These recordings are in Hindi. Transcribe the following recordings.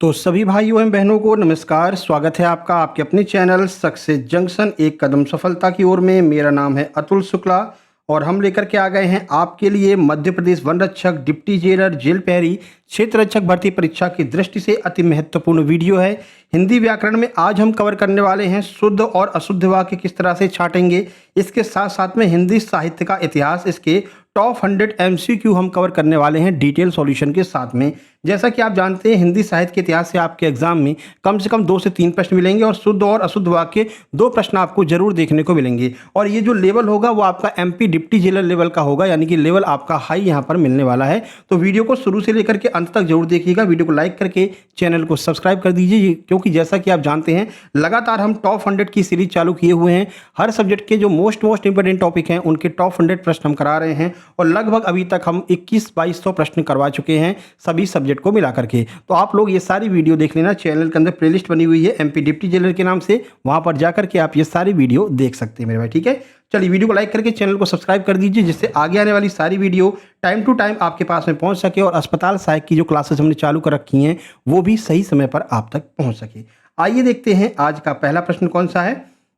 तो सभी भाइयों एवं बहनों को नमस्कार। स्वागत है आपका आपके अपने चैनल सक्सेस जंक्शन एक कदम सफलता की ओर में। मेरा नाम है अतुल शुक्ला और हम लेकर के आ गए हैं आपके लिए मध्य प्रदेश वन रक्षक, डिप्टी जेलर, जेल प्रहरी, क्षेत्र रक्षक भर्ती परीक्षा की दृष्टि से अति महत्वपूर्ण वीडियो है। हिंदी व्याकरण में आज हम कवर करने वाले हैं शुद्ध और अशुद्ध वाक्य किस तरह से छांटेंगे। इसके साथ साथ में हिंदी साहित्य का इतिहास, इसके टॉप 100 एमसीक्यू हम कवर करने वाले हैं डिटेल सॉल्यूशन के साथ में। जैसा कि आप जानते हैं हिंदी साहित्य के इतिहास से आपके एग्जाम में कम से कम 2 से 3 प्रश्न मिलेंगे और शुद्ध और अशुद्ध वाक्य 2 प्रश्न आपको जरूर देखने को मिलेंगे। और ये जो लेवल होगा वो आपका एमपी डिप्टी जेलर लेवल का होगा, यानी कि लेवल आपका हाई यहाँ पर मिलने वाला है। तो वीडियो को शुरू से लेकर के अंत तक जरूर देखिएगा। वीडियो को लाइक करके चैनल को सब्सक्राइब कर दीजिए, क्योंकि जैसा कि आप जानते हैं लगातार हम टॉप 100 की सीरीज चालू किए हुए हैं। हर सब्जेक्ट के जो मोस्ट इंपोर्टेंट टॉपिक हैं उनके टॉप 100 प्रश्न हम करा रहे हैं और लगभग अभी तक हम 21-2200 प्रश्न करवा चुके हैं सभी सब्जेक्ट को मिला करके। तो आप लोग ये सारी वीडियो देख लेना। चैनल के अंदर प्लेलिस्ट बनी हुई है एमपी डिप्टी जेलर के नाम से, वहां पर जाकर के आप ये सारी वीडियो देख सकते हैं मेरे भाई। ठीक है, चलिए वीडियो को लाइक करके चैनल को सब्सक्राइब कर दीजिए, जिससे आगे आने वाली सारी वीडियो टाइम टू टाइम आपके पास में पहुंच सके और अस्पताल सहायक की जो क्लासेस हमने चालू कर रखी हैं वो भी सही समय पर आप तक पहुंच सके। आइए देखते हैं आज का पहला प्रश्न कौन सा है।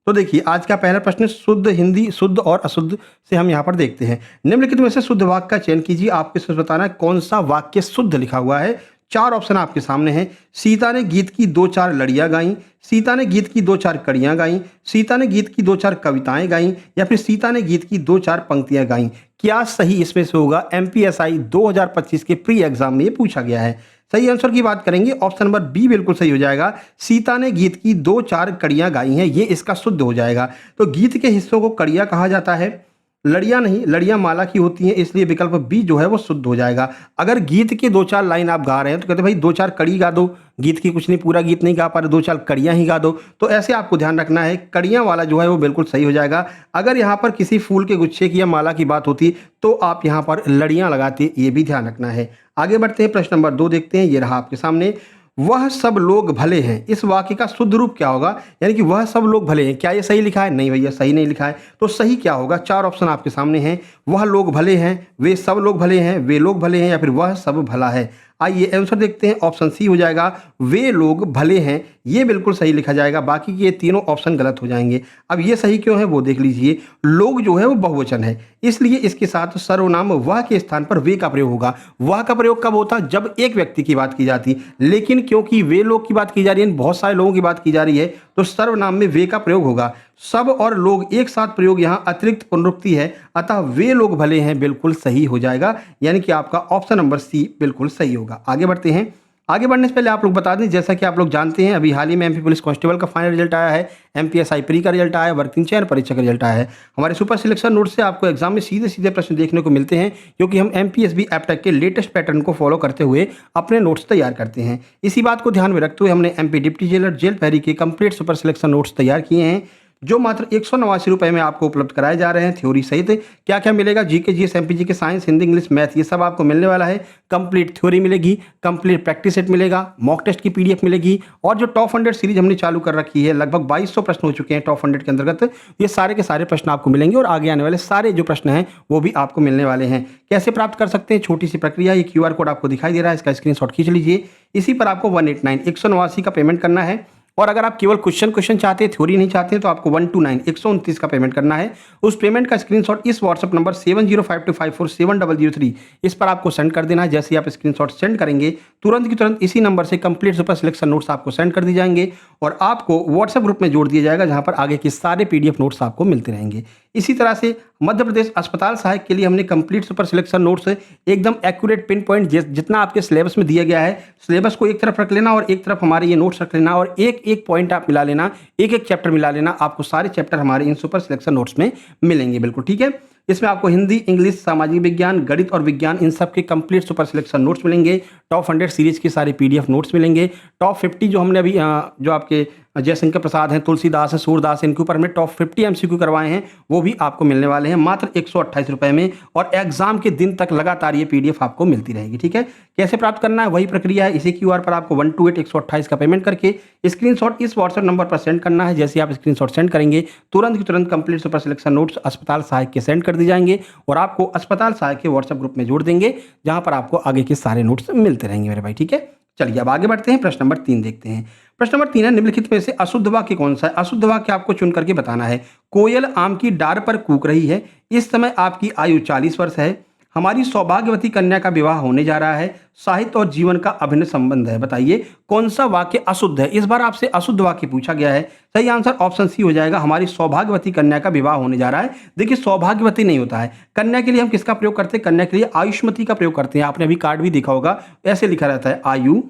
तो देखिए आज का पहला प्रश्न शुद्ध हिंदी, शुद्ध और अशुद्ध से हम यहाँ पर देखते हैं। निम्नलिखित में से शुद्ध वाक्य का चयन कीजिए। आपको इसमें बताना है कौन सा वाक्य शुद्ध लिखा हुआ है। 4 ऑप्शन आपके सामने हैं। सीता ने गीत की 2-4 लड़ियां गाईं, सीता ने गीत की 2-4 कड़ियां गाईं, सीता ने गीत की 2-4 कविताएं गाईं, या फिर सीता ने गीत की 2-4 पंक्तियां गाईं। क्या सही इसमें से होगा? एमपीएसआई 2025 के प्री एग्जाम में ये पूछा गया है। सही आंसर की बात करेंगे, ऑप्शन नंबर बी बिल्कुल सही हो जाएगा। सीता ने गीत की 2-4 कड़ियां गाई हैं, ये इसका शुद्ध हो जाएगा। तो गीत के हिस्सों को कड़ियां कहा जाता है, लड़ियां नहीं, लड़ियां माला की होती हैं, इसलिए विकल्प बी जो है वो शुद्ध हो जाएगा। अगर गीत के 2-4 लाइन आप गा रहे हैं तो कहते भाई 2-4 कड़ी गा दो, गीत की कुछ नहीं, पूरा गीत नहीं गा पा रहे, 2-4 कड़ियां ही गा दो। तो ऐसे आपको ध्यान रखना है, कड़ियां वाला जो है वो बिल्कुल सही हो जाएगा। अगर यहाँ पर किसी फूल के गुच्छे की या माला की बात होती तो आप यहाँ पर लड़ियां लगाते, ये भी ध्यान रखना है। आगे बढ़ते हैं, प्रश्न नंबर 2 देखते हैं। ये रहा आपके सामने, वह सब लोग भले हैं। इस वाक्य का शुद्ध रूप क्या होगा? यानी कि वह सब लोग भले हैं, क्या ये सही लिखा है? नहीं भैया, सही नहीं लिखा है। तो सही क्या होगा? 4 ऑप्शन आपके सामने हैं। वह लोग भले हैं, वे सब लोग भले हैं, वे लोग भले हैं, या फिर वह सब भला है। आइए आंसर देखते हैं। ऑप्शन सी हो जाएगा, वे लोग भले हैं, ये बिल्कुल सही लिखा जाएगा। बाकी के ये तीनों ऑप्शन गलत हो जाएंगे। अब ये सही क्यों है वो देख लीजिए। लोग जो है वो बहुवचन है, इसलिए इसके साथ सर्वनाम वह के स्थान पर वे का प्रयोग होगा। वह का प्रयोग कब होता? जब एक व्यक्ति की बात की जाती, लेकिन क्योंकि वे लोग की बात की जा रही है, बहुत सारे लोगों की बात की जा रही है, तो सर्वनाम में वे का प्रयोग होगा। सब और लोग एक साथ प्रयोग यहाँ अतिरिक्त पुनरुक्ति है, अतः वे लोग भले हैं बिल्कुल सही हो जाएगा। यानी कि आपका ऑप्शन नंबर सी बिल्कुल सही होगा। आगे बढ़ते हैं। आगे बढ़ने से पहले आप लोग बता दें, जैसा कि आप लोग जानते हैं अभी हाल ही में एमपी पुलिस कांस्टेबल का फाइनल रिजल्ट आया है, एमपीएसआई प्री का रिजल्ट आया है, वर्किंग चयन परीक्षा का रिजल्ट आया है। हमारे सुपर सिलेक्शन नोट से आपको एग्जाम में सीधे सीधे प्रश्न देखने को मिलते हैं, क्योंकि हम एमपीएसबी एपटेक के लेटेस्ट पैटर्न को फॉलो करते हुए अपने नोट्स तैयार करते हैं। इसी बात को ध्यान में रखते हुए हमने एमपी डिप्टी जेलर, जेल प्रहरी के कंप्लीट सुपर सिलेक्शन नोट्स तैयार किए हैं, जो मात्र 189 रुपए में आपको उपलब्ध कराए जा रहे हैं। थ्योरी सहित क्या क्या मिलेगा? जीके, जीएस, एमपीजी के साइंस, हिंदी, इंग्लिश, मैथ, ये सब आपको मिलने वाला है। कंप्लीट थ्योरी मिलेगी, कंप्लीट प्रैक्टिस सेट मिलेगा, मॉक टेस्ट की पीडीएफ मिलेगी, और जो टॉप 100 सीरीज हमने चालू कर रखी है, लगभग 2200 प्रश्न हो चुके हैं टॉप 100 के अंतर्गत। ये सारे के सारे प्रश्न आपको मिलेंगे और आगे आने वाले सारे जो प्रश्न हैं वो भी आपको मिलने वाले हैं। कैसे प्राप्त कर सकते हैं? छोटी सी प्रक्रिया, ये क्यूआर कोड आपको दिखाई दे रहा है, इसका स्क्रीनशॉट खींच लीजिए। इसी पर आपको 189 का पेमेंट करना है, और अगर आप केवल क्वेश्चन चाहते हैं, थ्योरी नहीं चाहते हैं, तो आपको 129 का पेमेंट करना है। उस पेमेंट का स्क्रीनशॉट इस व्हाट्सएप नंबर 7052547003 इस पर आपको सेंड कर देना है। जैसे ही आप स्क्रीनशॉट सेंड करेंगे, तुरंत की तुरंत इसी नंबर से कंप्लीट सुपर सिलेक्शन नोट्स आपको सेंड कर दिए जाएंगे और आपको व्हाट्सएप ग्रुप में जोड़ दिया जाएगा, जहां पर आगे के सारे पीडीएफ नोट्स आपको मिलते रहेंगे। इसी तरह से मध्य प्रदेश अस्पताल सहायक के लिए हमने कंप्लीट सुपर सिलेक्शन नोट्स एकदम एक्यूरेट पिन पॉइंट जितना आपके सिलेबस में दिया गया है, सिलेबस को एक तरफ रख लेना और एक तरफ हमारे ये नोट्स रख लेना, और एक एक पॉइंट आप मिला लेना, एक एक चैप्टर मिला लेना। आपको सारे चैप्टर हमारे इन सुपर सिलेक्शन नोट्स में मिलेंगे, बिल्कुल ठीक है। इसमें आपको हिंदी, इंग्लिश, सामाजिक विज्ञान, गणित और विज्ञान, इन सब के कंप्लीट सुपर सिलेक्शन नोट्स मिलेंगे। टॉप 100 सीरीज के सारे पीडीएफ नोट्स मिलेंगे। टॉप 50 जो हमने अभी जो आपके जयशंकर प्रसाद हैं, तुलसीदास है, सूरदास है, इनके ऊपर हमने टॉप 50 एमसीक्यू करवाए हैं, वो भी आपको मिलने वाले हैं मात्र 128 रुपए में, और एग्जाम के दिन तक लगातार ये पीडीएफ आपको मिलती रहेगी, ठीक है। कैसे प्राप्त करना है? वही प्रक्रिया है। इसी क्यूआर पर आपको 128 का पेमेंट करके स्क्रीनशॉट इस व्हाट्सएप नंबर पर सेंड करना है। जैसे आप स्क्रीनशॉट सेंड करेंगे, तुरंत की तुरंत कंप्लीट सुपर सिलेक्शन नोट्स अस्पताल सहायक के सेंड कर दी जाएंगे और आपको अस्पताल सहायक के व्हाट्सएप ग्रुप में जोड़ देंगे, जहां पर आपको आगे के सारे नोट्स मिलते रहेंगे मेरे भाई, ठीक है। चलिए अब आगे बढ़ते हैं, प्रश्न नंबर 3 देखते हैं। प्रश्न नंबर 3 है, निम्नलिखित में से अशुद्ध वाक्य कौन सा है? अशुद्ध वाक्य आपको चुन करके बताना है। कोयल आम की डार पर कूक रही है, इस समय आपकी आयु 40 वर्ष है, हमारी सौभाग्यवती कन्या का विवाह होने जा रहा है, साहित्य और जीवन का अभिन्न संबंध है। बताइए कौन सा वाक्य अशुद्ध है? इस बार आपसे अशुद्ध वाक्य पूछा गया है। सही आंसर ऑप्शन सी हो जाएगा, हमारी सौभाग्यवती कन्या का विवाह होने जा रहा है। देखिए सौभाग्यवती नहीं होता है, कन्या के लिए हम किसका प्रयोग करते हैं? कन्या के लिए आयुष्मती का प्रयोग करते हैं। आपने अभी कार्ड भी देखा होगा, ऐसे लिखा रहता है आयु,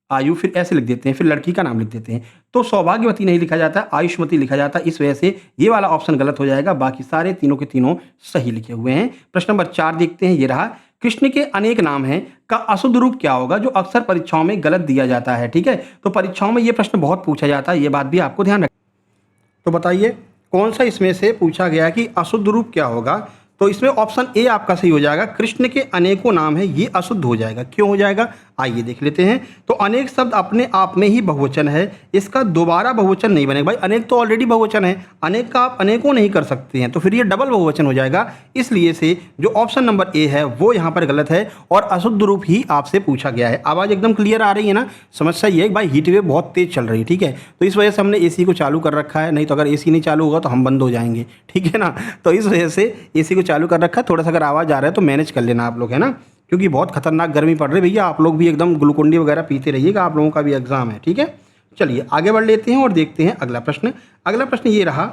आयु फिर ऐसे लिख देते हैं, फिर लड़की का नाम लिख देते हैं। तो सौभाग्यवती नहीं लिखा जाता, आयुष्मती लिखा जाता है। इस वजह से ये वाला ऑप्शन गलत हो जाएगा, बाकी सारे तीनों के तीनों सही लिखे हुए हैं। प्रश्न नंबर 4 देखते हैं, ये रहा, कृष्ण के अनेक नाम हैं का अशुद्ध रूप क्या होगा? जो अक्सर परीक्षाओं में गलत दिया जाता है। ठीक है, तो परीक्षाओं में ये प्रश्न बहुत पूछा जाता है, ये बात भी आपको ध्यान रखना। तो बताइए कौन सा इसमें से पूछा गया कि अशुद्ध रूप क्या होगा? तो इसमें ऑप्शन ए आपका सही हो जाएगा, कृष्ण के अनेकों नाम है, ये अशुद्ध हो जाएगा। क्यों हो जाएगा? आइए देख लेते हैं। तो अनेक शब्द अपने आप में ही बहुवचन है, इसका दोबारा बहुवचन नहीं बनेगा। भाई अनेक तो ऑलरेडी बहुवचन है, अनेक का आप अनेकों नहीं कर सकते हैं, तो फिर ये डबल बहुवचन हो जाएगा। इसलिए से जो ऑप्शन नंबर ए है वो यहाँ पर गलत है और अशुद्ध रूप ही आपसे पूछा गया है। आवाज़ एकदम क्लियर आ रही है ना? समस्या ये है कि भाई हीट वेव बहुत तेज चल रही है, ठीक है, तो इस वजह से हमने एसी को चालू कर रखा है, नहीं तो अगर एसी नहीं चालू होगा तो हम बंद हो जाएंगे, ठीक है ना। तो इस वजह से एसी को चालू कर रखा है। थोड़ा सा अगर आवाज़ आ रहा है तो मैनेज कर लेना आप लोग, है ना, क्योंकि बहुत खतरनाक गर्मी पड़ रही है भैया। आप लोग भी एकदम ग्लूकोन-डी वगैरह पीते रहिएगा, आप लोगों का भी एग्जाम है, ठीक है। चलिए आगे बढ़ लेते हैं और देखते हैं अगला प्रश्न। अगला प्रश्न ये रहा,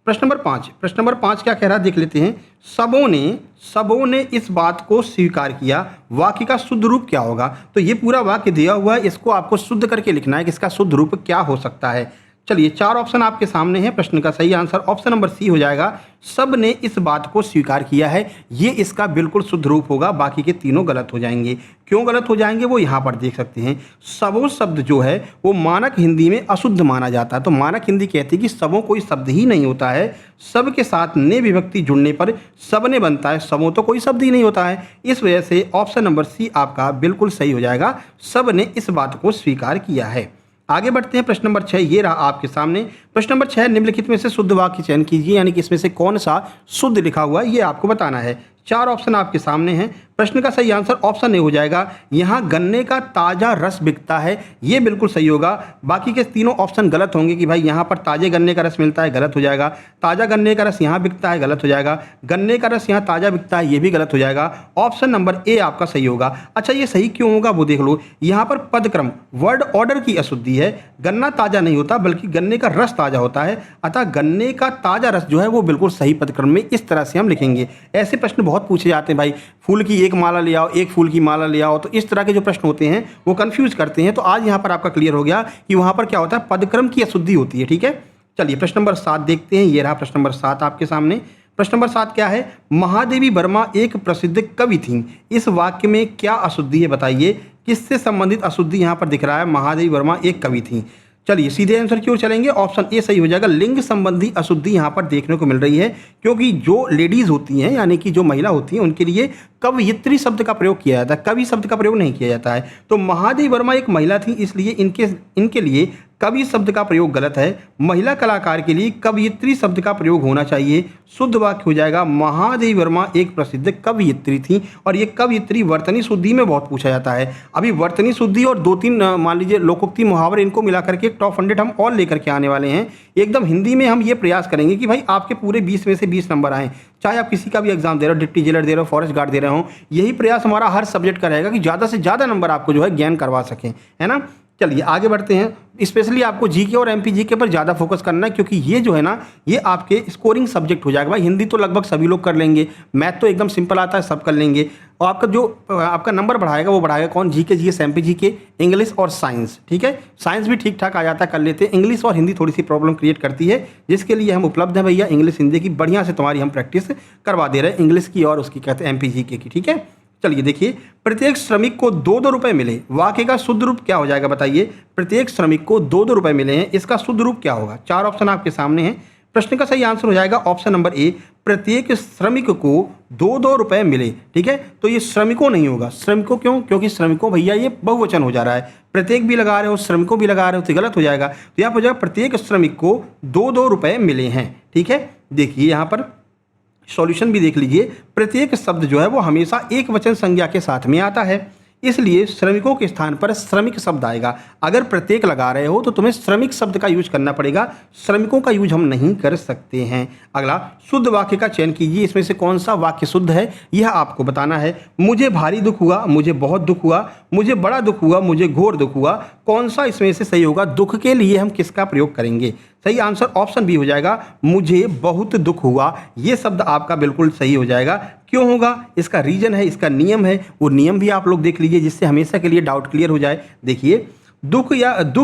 प्रश्न नंबर 5। प्रश्न नंबर 5 क्या कह रहा है देख लेते हैं। सबों ने इस बात को स्वीकार किया, वाक्य का शुद्ध रूप क्या होगा? तो ये पूरा वाक्य दिया हुआ है, इसको आपको शुद्ध करके लिखना है कि इसका शुद्ध रूप क्या हो सकता है। चलिए 4 ऑप्शन आपके सामने हैं, प्रश्न का सही आंसर ऑप्शन नंबर सी हो जाएगा, सब ने इस बात को स्वीकार किया है, ये इसका बिल्कुल शुद्ध रूप होगा। बाकी के तीनों गलत हो जाएंगे। क्यों गलत हो जाएंगे वो यहाँ पर देख सकते हैं। सबों शब्द जो है वो मानक हिंदी में अशुद्ध माना जाता है। तो मानक हिंदी कहती है कि सबों कोई शब्द ही नहीं होता है, सब के साथ ने विभक्ति जुड़ने पर सबने बनता है, सबों तो कोई शब्द ही नहीं होता है। इस वजह से ऑप्शन नंबर सी आपका बिल्कुल सही हो जाएगा, सब ने इस बात को स्वीकार किया है। आगे बढ़ते हैं, प्रश्न नंबर 6 ये रहा आपके सामने। प्रश्न नंबर 6, निम्नलिखित में से शुद्ध वाक्य चयन कीजिए, यानी कि इसमें से कौन सा शुद्ध लिखा हुआ है ये आपको बताना है। 4 ऑप्शन आपके सामने हैं, प्रश्न का सही आंसर ऑप्शन ए हो जाएगा, यहाँ गन्ने का ताज़ा रस बिकता है, ये बिल्कुल सही होगा। बाकी के तीनों ऑप्शन गलत होंगे कि भाई यहाँ पर ताज़े गन्ने का रस मिलता है, गलत हो जाएगा। ताज़ा गन्ने का रस यहाँ बिकता है, गलत हो जाएगा। गन्ने का रस यहाँ ताज़ा बिकता है, ये भी गलत हो जाएगा। ऑप्शन नंबर ए आपका सही होगा। अच्छा ये सही क्यों होगा वो देख लो, यहाँ पर पदक्रम वर्ड ऑर्डर की अशुद्धि है। गन्ना ताज़ा नहीं होता बल्कि गन्ने का रस ताज़ा होता है, अतः गन्ने का ताज़ा रस जो है वो बिल्कुल सही पदक्रम में इस तरह से हम लिखेंगे। ऐसे प्रश्न बहुत पूछे जाते हैं भाई, फूल की एक माला ले आओ, एक फूल की माला ले आओ, तो इस तरह के जो प्रश्न होते हैं वो कंफ्यूज करते हैं। तो आज यहाँ पर आपका क्लियर हो गया कि वहाँ पर क्या होता है, पदक्रम की अशुद्धि होती है, ठीक है। चलिए प्रश्न नंबर 7 देखते हैं, ये रहा प्रश्न नंबर 7 आपके सामने। प्रश्न नंबर 7 क्या है, महादेवी वर्मा एक प्रसिद्ध कवि थी, इस वाक्य में क्या अशुद्धि है? बताइए किससे संबंधित अशुद्धि यहाँ पर दिख रहा है, महादेवी वर्मा एक कवि थी। चलिए सीधे आंसर की ओर चलेंगे, ऑप्शन ए सही हो जाएगा, लिंग संबंधी अशुद्धि यहाँ पर देखने को मिल रही है, क्योंकि जो लेडीज़ होती हैं यानी कि जो महिला होती हैं उनके लिए कवयित्री शब्द का प्रयोग किया जाता है, कवि शब्द का प्रयोग नहीं किया जाता है। तो महादेवी वर्मा एक महिला थी, इसलिए इनके लिए कवि शब्द का प्रयोग गलत है। महिला कलाकार के लिए कवयित्री शब्द का प्रयोग होना चाहिए। शुद्ध वाक्य हो जाएगा, महादेवी वर्मा एक प्रसिद्ध कवयित्री थी, और ये कवयित्री वर्तनी शुद्धि में बहुत पूछा जाता है। अभी वर्तनी शुद्धि और 2-3 मान लीजिए लोकोक्ति मुहावरे, इनको मिला करके टॉप 100 हम और लेकर के आने वाले हैं। एकदम हिंदी में हम ये प्रयास करेंगे कि भाई आपके पूरे 20 में से 20 नंबर आएँ, चाहे आप किसी का भी एग्जाम दे रहे हो, डिप्टी जेलर दे रहे हो, फॉरेस्ट गार्ड दे रहे हो। यही प्रयास हमारा हर सब्जेक्ट का रहेगा कि ज़्यादा से ज़्यादा नंबर आपको जो है ज्ञान करवा सकें, है ना। चलिए आगे बढ़ते हैं। स्पेशली आपको जीके और एमपीजीके पर ज़्यादा फोकस करना है, क्योंकि ये जो है ना ये आपके स्कोरिंग सब्जेक्ट हो जाएगा। भाई हिंदी तो लगभग सभी लोग कर लेंगे, मैथ तो एकदम सिंपल आता है, सब कर लेंगे, और आपका जो आपका नंबर बढ़ाएगा वो बढ़ाएगा कौन, जीके, जीएस, एमपीजीके, इंग्लिश और साइंस, ठीक है। साइंस भी ठीक ठाक आ जाता है, कर लेते हैं। इंग्लिश और हिंदी थोड़ी सी प्रॉब्लम क्रिएट करती है, जिसके लिए हम उपलब्ध हैं भैया। इंग्लिश हिंदी की बढ़िया से तुम्हारी हम प्रैक्टिस करवा दे रहे हैं, इंग्लिश की और उसकी कहते हैं एमपीजीके की, ठीक है। चलिए देखिए, प्रत्येक श्रमिक को 2-2 रुपए मिले, वाक्य का शुद्ध रूप क्या हो जाएगा? बताइए, प्रत्येक श्रमिक को 2-2 रुपए मिले हैं, इसका शुद्ध रूप क्या होगा? 4 ऑप्शन आपके सामने हैं, प्रश्न का सही आंसर हो जाएगा ऑप्शन नंबर ए, प्रत्येक श्रमिक को 2-2 रुपए मिले, ठीक है। तो ये श्रमिकों नहीं होगा, श्रमिकों क्यों? क्योंकि श्रमिकों भैया ये बहुवचन हो जा रहा है, प्रत्येक भी लगा रहे हो, श्रमिकों भी लगा रहे हो, तो गलत हो जाएगा। तो यहाँ पर हो जाएगा प्रत्येक श्रमिक को 2-2 रुपए मिले हैं, ठीक है। देखिए यहाँ पर सॉल्यूशन भी देख लीजिए, प्रत्येक शब्द जो है वो हमेशा एक वचन संज्ञा के साथ में आता है, इसलिए श्रमिकों के स्थान पर श्रमिक शब्द आएगा। अगर प्रत्येक लगा रहे हो तो तुम्हें श्रमिक शब्द का यूज करना पड़ेगा, श्रमिकों का यूज हम नहीं कर सकते हैं। अगला, शुद्ध वाक्य का चयन कीजिए, इसमें से कौन सा वाक्य शुद्ध है यह आपको बताना है। मुझे भारी दुख हुआ, मुझे बहुत दुख हुआ, मुझे बड़ा दुख हुआ, मुझे घोर दुख हुआ, कौन सा इसमें से सही होगा? दुख के लिए हम किसका प्रयोग करेंगे? सही आंसर ऑप्शन बी हो जाएगा, मुझे बहुत दुख हुआ। ये शब्द आपका बिल्कुल सही हो जाएगा। क्यों होगा? इसका रीजन है, इसका नियम है, वो नियम भी आप लोग देख लीजिए जिससे हमेशा के लिए डाउट क्लियर हो जाए। देखिए, दुख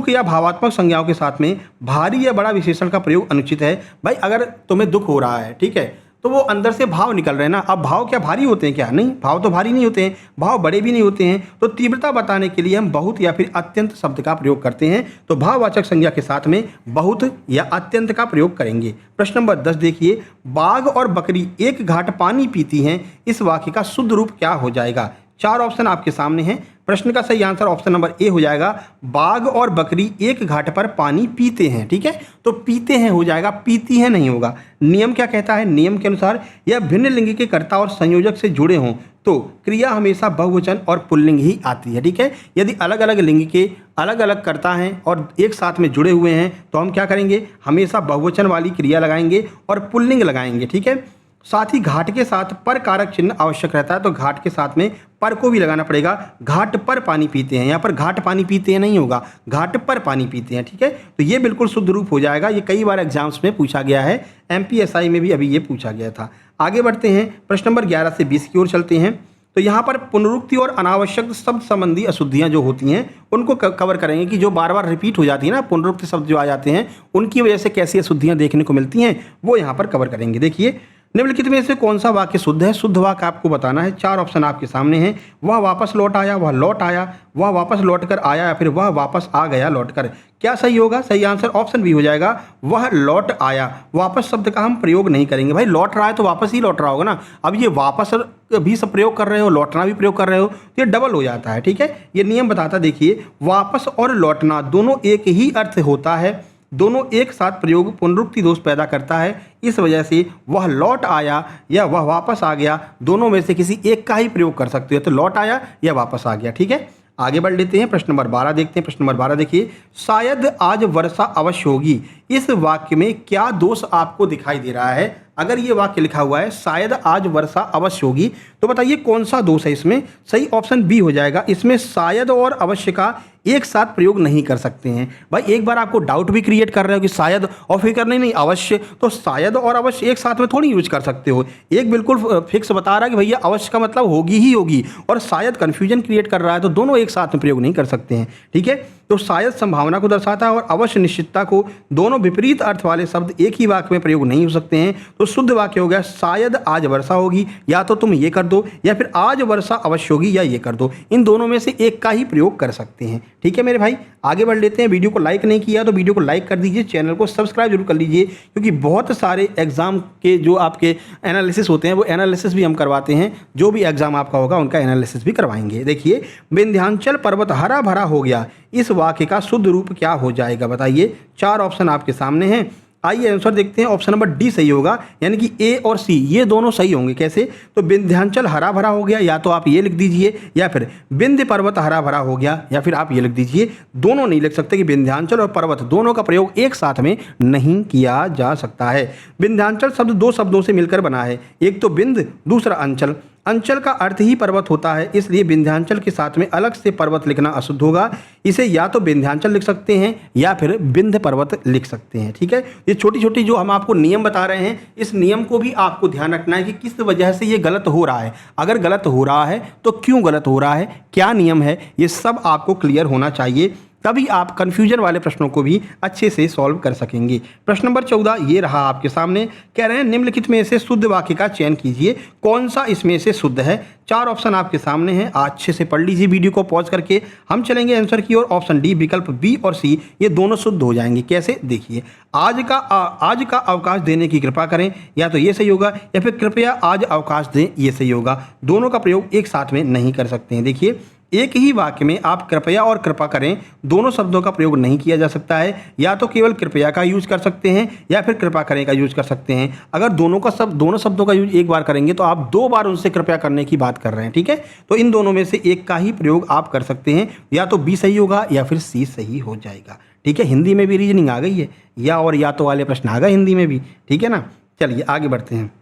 या भावात्मक संज्ञाओं के साथ में भारी या बड़ा विशेषण का प्रयोग अनुचित है। भाई अगर तुम्हें दुख हो रहा है, ठीक है, तो वो अंदर से भाव निकल रहे हैं ना। अब भाव क्या भारी होते हैं क्या? नहीं, भाव तो भारी नहीं होते हैं, भाव बड़े भी नहीं होते हैं। तो तीव्रता बताने के लिए हम बहुत या फिर अत्यंत शब्द का प्रयोग करते हैं। तो भाववाचक संज्ञा के साथ में बहुत या अत्यंत का प्रयोग करेंगे। प्रश्न नंबर 10 देखिए, बाघ और बकरी एक घाट पानी पीती हैं, इस वाक्य का शुद्ध रूप क्या हो जाएगा? 4 ऑप्शन आपके सामने हैं। प्रश्न का सही आंसर ऑप्शन नंबर ए हो जाएगा, बाघ और बकरी एक घाट पर पानी पीते हैं। ठीक है, तो पीते हैं हो जाएगा, पीती हैं नहीं होगा। नियम क्या कहता है? नियम के अनुसार यह भिन्न लिंग के कर्ता और संयोजक से जुड़े हों तो क्रिया हमेशा बहुवचन और पुल्लिंग ही आती है। ठीक है, यदि अलग अलग लिंग के अलग अलग कर्ता हैं और एक साथ में जुड़े हुए हैं तो हम क्या करेंगे? हमेशा बहुवचन वाली क्रिया लगाएंगे और पुल्लिंग लगाएंगे। ठीक है, साथ ही घाट के साथ पर कारक चिन्ह आवश्यक रहता है, तो घाट के साथ में पर को भी लगाना पड़ेगा। घाट पर पानी पीते हैं, यहाँ पर घाट पानी पीते हैं नहीं होगा, घाट पर पानी पीते हैं। ठीक है, तो ये बिल्कुल शुद्ध रूप हो जाएगा। ये कई बार एग्जाम्स में पूछा गया है, MPSI में भी अभी ये पूछा गया था। आगे बढ़ते हैं, प्रश्न नंबर 11 से 20 की ओर चलते हैं। तो यहाँ पर पुनरुक्ति और अनावश्यक शब्द संबंधी अशुद्धियाँ जो होती हैं उनको कवर करेंगे कि जो बार बार रिपीट हो जाती है ना, पुनरुक्ति शब्द जो आ जाते हैं उनकी वजह से कैसी अशुद्धियाँ देखने को मिलती हैं वो यहाँ पर कवर करेंगे। देखिए, निम्नलिखित में से कौन सा वाक्य शुद्ध है? शुद्ध वाक्य आपको बताना है। 4 ऑप्शन आपके सामने हैं। वह वापस लौट आया, वह लौट आया, वह वापस लौट कर आया, या फिर वह वापस आ गया लौट कर। क्या सही होगा? सही आंसर ऑप्शन बी हो जाएगा, वह लौट आया। वापस शब्द का हम प्रयोग नहीं करेंगे। भाई लौट रहा है तो वापस ही लौट रहा होगा ना। अब ये वापस भी सब प्रयोग कर रहे हो, लौटना भी प्रयोग कर रहे हो, तो ये डबल हो जाता है। ठीक है, ये नियम बताता, देखिए वापस और लौटना दोनों एक ही अर्थ होता है, दोनों एक साथ प्रयोग पुनरुक्ति दोष पैदा करता है। इस वजह से वह लौट आया या वह वापस आ गया, दोनों में से किसी एक का ही प्रयोग कर सकते हो, तो लौट आया या वापस आ गया। ठीक है, आगे बढ़ लेते हैं, प्रश्न नंबर 12 देखते हैं। प्रश्न नंबर 12 देखिए, शायद आज वर्षा अवश्य होगी, इस वाक्य में क्या दोष आपको दिखाई दे रहा है? अगर ये वाक्य लिखा हुआ है शायद आज वर्षा अवश्य होगी, तो बताइए कौन सा दोष है इसमें? सही ऑप्शन बी हो जाएगा, इसमें शायद और अवश्य का एक साथ प्रयोग नहीं कर सकते हैं। भाई एक बार आपको डाउट भी क्रिएट कर रहे हो कि शायद और फिर करना नहीं अवश्य, तो शायद और अवश्य एक साथ में थोड़ी यूज कर सकते हो। एक बिल्कुल फिक्स बता रहा है कि भैया अवश्य का मतलब होगी ही होगी, और शायद कन्फ्यूजन क्रिएट कर रहा है, तो दोनों एक साथ में प्रयोग नहीं कर सकते हैं। ठीक है, तो शायद संभावना को दर्शाता है और अवश्य निश्चितता को, दोनों विपरीत अर्थ वाले शब्द एक ही वाक्य में प्रयोग नहीं हो सकते हैं। तो शुद्ध वाक्य हो गया शायद आज वर्षा होगी, या तो तुम ये कर दो, या फिर आज वर्षा अवश्य होगी, या ये कर दो। इन दोनों में से एक का ही प्रयोग कर सकते हैं। ठीक है मेरे भाई, आगे बढ़ लेते हैं। वीडियो को लाइक नहीं किया तो वीडियो को लाइक कर दीजिए, चैनल को सब्सक्राइब जरूर कर लीजिए, क्योंकि बहुत सारे एग्जाम के जो आपके एनालिसिस होते हैं वो एनालिसिस भी हम करवाते हैं। जो भी एग्जाम आपका होगा उनका एनालिसिस भी करवाएंगे। देखिए, विंध्याचल पर्वत हरा भरा हो गया, इस वाक्य का शुद्ध रूप क्या हो जाएगा? बताइए, 4 ऑप्शन आपके सामने हैं। आइए आंसर देखते हैं। ऑप्शन नंबर डी सही होगा, यानी कि ए और सी ये दोनों सही होंगे। कैसे? तो विंध्याचल हरा भरा हो गया, या तो आप ये लिख दीजिए, या फिर विंध्य पर्वत हरा भरा हो गया, या फिर आप ये लिख दीजिए। दोनों नहीं लिख सकते कि विंध्याचल और पर्वत दोनों का प्रयोग एक साथ में नहीं किया जा सकता है। विंध्याचल शब्द 2 शब्दों से मिलकर बना है, एक तो विंध्य, दूसरा अंचल। अंचल का अर्थ ही पर्वत होता है, इसलिए विंध्याचल के साथ में अलग से पर्वत लिखना अशुद्ध होगा। इसे या तो विंध्याचल लिख सकते हैं या फिर विंध्य पर्वत लिख सकते हैं। ठीक है, ये छोटी छोटी जो हम आपको नियम बता रहे हैं, इस नियम को भी आपको ध्यान रखना है कि किस वजह से ये गलत हो रहा है। अगर गलत हो रहा है तो क्यों गलत हो रहा है, क्या नियम है, ये सब आपको क्लियर होना चाहिए, तभी आप कन्फ्यूजन वाले प्रश्नों को भी अच्छे से सॉल्व कर सकेंगे। प्रश्न नंबर 14 ये रहा आपके सामने। कह रहे हैं निम्नलिखित में से शुद्ध वाक्य का चयन कीजिए, कौन सा इसमें से शुद्ध है? 4 ऑप्शन आपके सामने हैं, अच्छे से पढ़ लीजिए वीडियो को पॉज करके। हम चलेंगे आंसर की ओर। ऑप्शन डी, विकल्प बी और सी ये दोनों शुद्ध हो जाएंगे। कैसे? देखिए, आज का अवकाश देने की कृपा करें, या तो ये सही होगा, या फिर कृपया आज अवकाश दें, ये सही होगा। दोनों का प्रयोग एक साथ में नहीं कर सकते हैं। देखिए, एक ही वाक्य में आप कृपया और कृपा करें दोनों शब्दों का प्रयोग नहीं किया जा सकता है। या तो केवल कृपया का यूज कर सकते हैं या फिर कृपा करें का यूज कर सकते हैं। अगर दोनों शब्दों का यूज एक बार करेंगे तो आप 2 बार उनसे कृपया करने की बात कर रहे हैं, ठीक है। तो इन दोनों में से एक का ही प्रयोग आप कर सकते हैं, या तो बी सही होगा या फिर सी सही हो जाएगा, ठीक है। हिंदी में भी रीजनिंग आ गई है, या और या तो वाले प्रश्न आ गए हिंदी में भी, ठीक है ना। चलिए आगे बढ़ते हैं।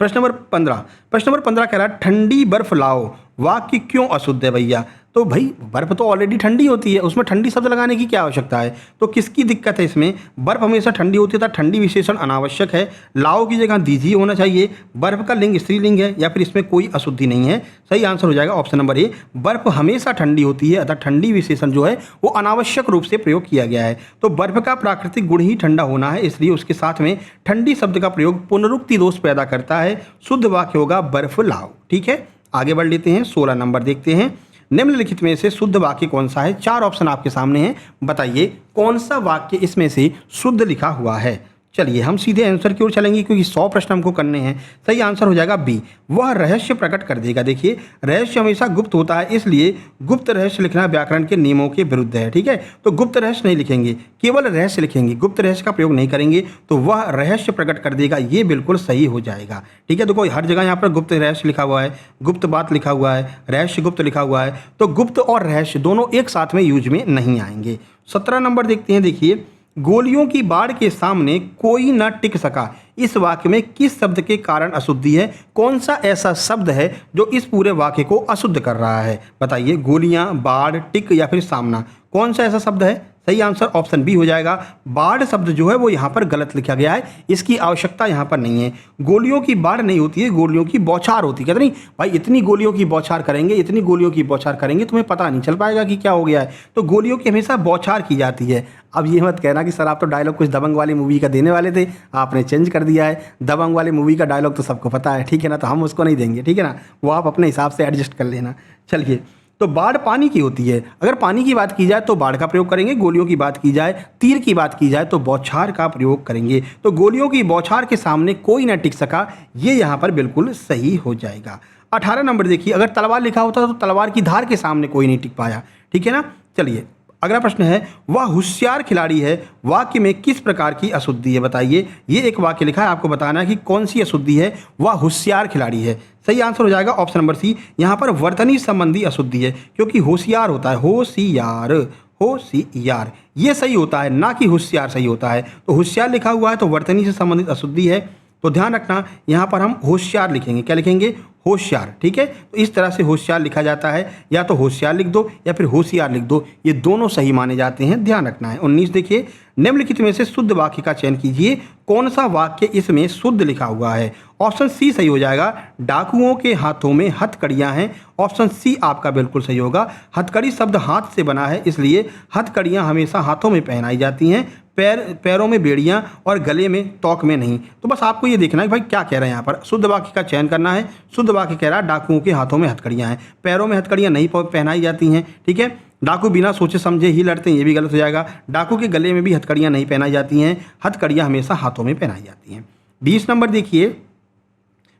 प्रश्न नंबर 15 कह रहा है ठंडी बर्फ लाओ, वाक्य क्यों अशुद्ध है भैया। तो भाई बर्फ तो ऑलरेडी ठंडी होती है, उसमें ठंडी शब्द लगाने की क्या आवश्यकता है। तो किसकी दिक्कत है इसमें, बर्फ हमेशा ठंडी होती है, तो ठंडी विशेषण अनावश्यक है। लाओ की जगह दीजिए होना चाहिए। बर्फ का लिंग स्त्रीलिंग है या फिर इसमें कोई अशुद्धि नहीं है। सही आंसर हो जाएगा ऑप्शन नंबर ए, बर्फ हमेशा ठंडी होती है, अतः ठंडी विशेषण जो है वो अनावश्यक रूप से प्रयोग किया गया है। तो बर्फ का प्राकृतिक गुण ही ठंडा होना है, इसलिए उसके साथ में ठंडी शब्द का प्रयोग पुनरुक्ति दोष पैदा करता है। शुद्ध वाक्य होगा बर्फ लाओ, ठीक है। आगे बढ़ लेते हैं, 16 नंबर देखते हैं। निम्नलिखित में से शुद्ध वाक्य कौन सा है। 4 ऑप्शन आपके सामने हैं, बताइए कौन सा वाक्य इसमें से शुद्ध लिखा हुआ है। चलिए हम सीधे आंसर की ओर चलेंगे क्योंकि 100 प्रश्न हमको करने हैं। सही आंसर हो जाएगा बी, वह रहस्य प्रकट कर देगा। देखिए रहस्य हमेशा गुप्त होता है, इसलिए गुप्त रहस्य लिखना व्याकरण के नियमों के विरुद्ध है, ठीक है। तो गुप्त रहस्य नहीं लिखेंगे, केवल रहस्य लिखेंगे, गुप्त रहस्य का प्रयोग नहीं करेंगे। तो वह रहस्य प्रकट कर देगा, ये बिल्कुल सही हो जाएगा, ठीक है। देखो हर जगह यहाँ पर गुप्त रहस्य लिखा हुआ है, गुप्त बात लिखा हुआ है, रहस्य गुप्त लिखा हुआ है, तो गुप्त और रहस्य दोनों एक साथ में यूज में नहीं आएंगे। 17 नंबर देखते हैं। देखिए गोलियों की बाढ़ के सामने कोई न टिक सका, इस वाक्य में किस शब्द के कारण अशुद्धि है। कौन सा ऐसा शब्द है जो इस पूरे वाक्य को अशुद्ध कर रहा है, बताइए। गोलियां, बाढ़, टिक या फिर सामना, कौन सा ऐसा शब्द है। सही आंसर ऑप्शन बी हो जाएगा। बाढ़ शब्द जो है वो यहाँ पर गलत लिखा गया है, इसकी आवश्यकता यहाँ पर नहीं है। गोलियों की बाढ़ नहीं होती है, गोलियों की बौछार होती है। कहते नहीं भाई इतनी गोलियों की बौछार करेंगे, इतनी गोलियों की बौछार करेंगे, तुम्हें पता नहीं चल पाएगा कि क्या हो गया है। तो गोलियों की हमेशा बौछार की जाती है। अब ये मत कहना कि सर आप तो डायलॉग कुछ दबंग वाली मूवी का देने वाले थे, आपने चेंज कर दिया है। दबंग वाली मूवी का डायलॉग तो सबको पता है, ठीक है ना, तो हम उसको नहीं देंगे, ठीक है ना, वो आप अपने हिसाब से एडजस्ट कर लेना। चलिए तो बाढ़ पानी की होती है, अगर पानी की बात की जाए तो बाढ़ का प्रयोग करेंगे, गोलियों की बात की जाए, तीर की बात की जाए तो बौछार का प्रयोग करेंगे। तो गोलियों की बौछार के सामने कोई ना टिक सका, ये यहाँ पर बिल्कुल सही हो जाएगा। 18 नंबर देखिए, अगर तलवार लिखा होता तो तलवार की धार के सामने कोई नहीं टिक पाया, ठीक है ना। चलिए अगला प्रश्न है, वह होशियार खिलाड़ी है, वाक्य में किस प्रकार की अशुद्धि है, बताइए। ये एक वाक्य लिखा है, आपको बताना है कि कौन सी अशुद्धि है। वह होशियार खिलाड़ी है, सही आंसर हो जाएगा ऑप्शन नंबर सी। यहाँ पर वर्तनी संबंधी अशुद्धि है, क्योंकि होशियार होता है होशियार, होशियार ये सही होता है, ना कि होशियार सही होता है। तो होशियार लिखा हुआ है तो वर्तनी से संबंधित अशुद्धि है। तो ध्यान रखना यहाँ पर हम होशियार लिखेंगे, क्या लिखेंगे, होशियार, ठीक है। तो इस तरह से होशियार लिखा जाता है, या तो होशियार लिख दो या फिर होशियार लिख दो, ये दोनों सही माने जाते हैं, ध्यान रखना है। 19 देखिए, निम्नलिखित में से शुद्ध वाक्य का चयन कीजिए, कौन सा वाक्य इसमें शुद्ध लिखा हुआ है। ऑप्शन सी सही हो जाएगा, डाकुओं के हाथों में हथकड़ियां हैं। ऑप्शन सी आपका बिल्कुल सही होगा। हथकड़ी शब्द हाथ से बना है, इसलिए हथकड़ियां हमेशा हाथों में पहनाई जाती हैं, पैरों में बेड़ियां और गले में तौक में नहीं। तो बस आपको ये देखना है भाई क्या कह रहे हैं, यहाँ पर शुद्ध वाक्य का चयन करना है। शुद्ध वाक्य कह रहा है डाकुओं के हाथों में हथकड़ियां हैं, पैरों में हथकड़ियां नहीं पहनाई जाती हैं, ठीक है। डाकू बिना सोचे समझे ही लड़ते हैं, ये भी गलत हो जाएगा। डाकू के गले में भी हथकड़ियां नहीं पहनाई जाती हैं, हथकड़ियां हमेशा हाथों में पहनाई जाती हैं। 20 नंबर देखिए,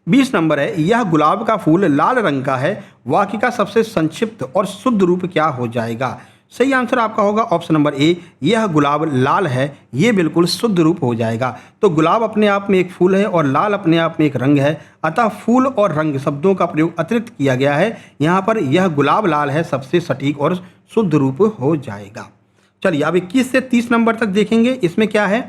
20 नंबर है, यह गुलाब का फूल लाल रंग का है, वाक्य का सबसे संक्षिप्त और शुद्ध रूप क्या हो जाएगा। सही आंसर आपका होगा ऑप्शन नंबर ए, यह गुलाब लाल है, ये बिल्कुल शुद्ध रूप हो जाएगा। तो गुलाब अपने आप में एक फूल है और लाल अपने आप में एक रंग है, अतः फूल और रंग शब्दों का प्रयोग अतिरिक्त किया गया है। यहाँ पर यह गुलाब लाल है सबसे सटीक और शुद्ध रूप हो जाएगा। चलिए अब 21 से 30 नंबर तक देखेंगे, इसमें क्या है,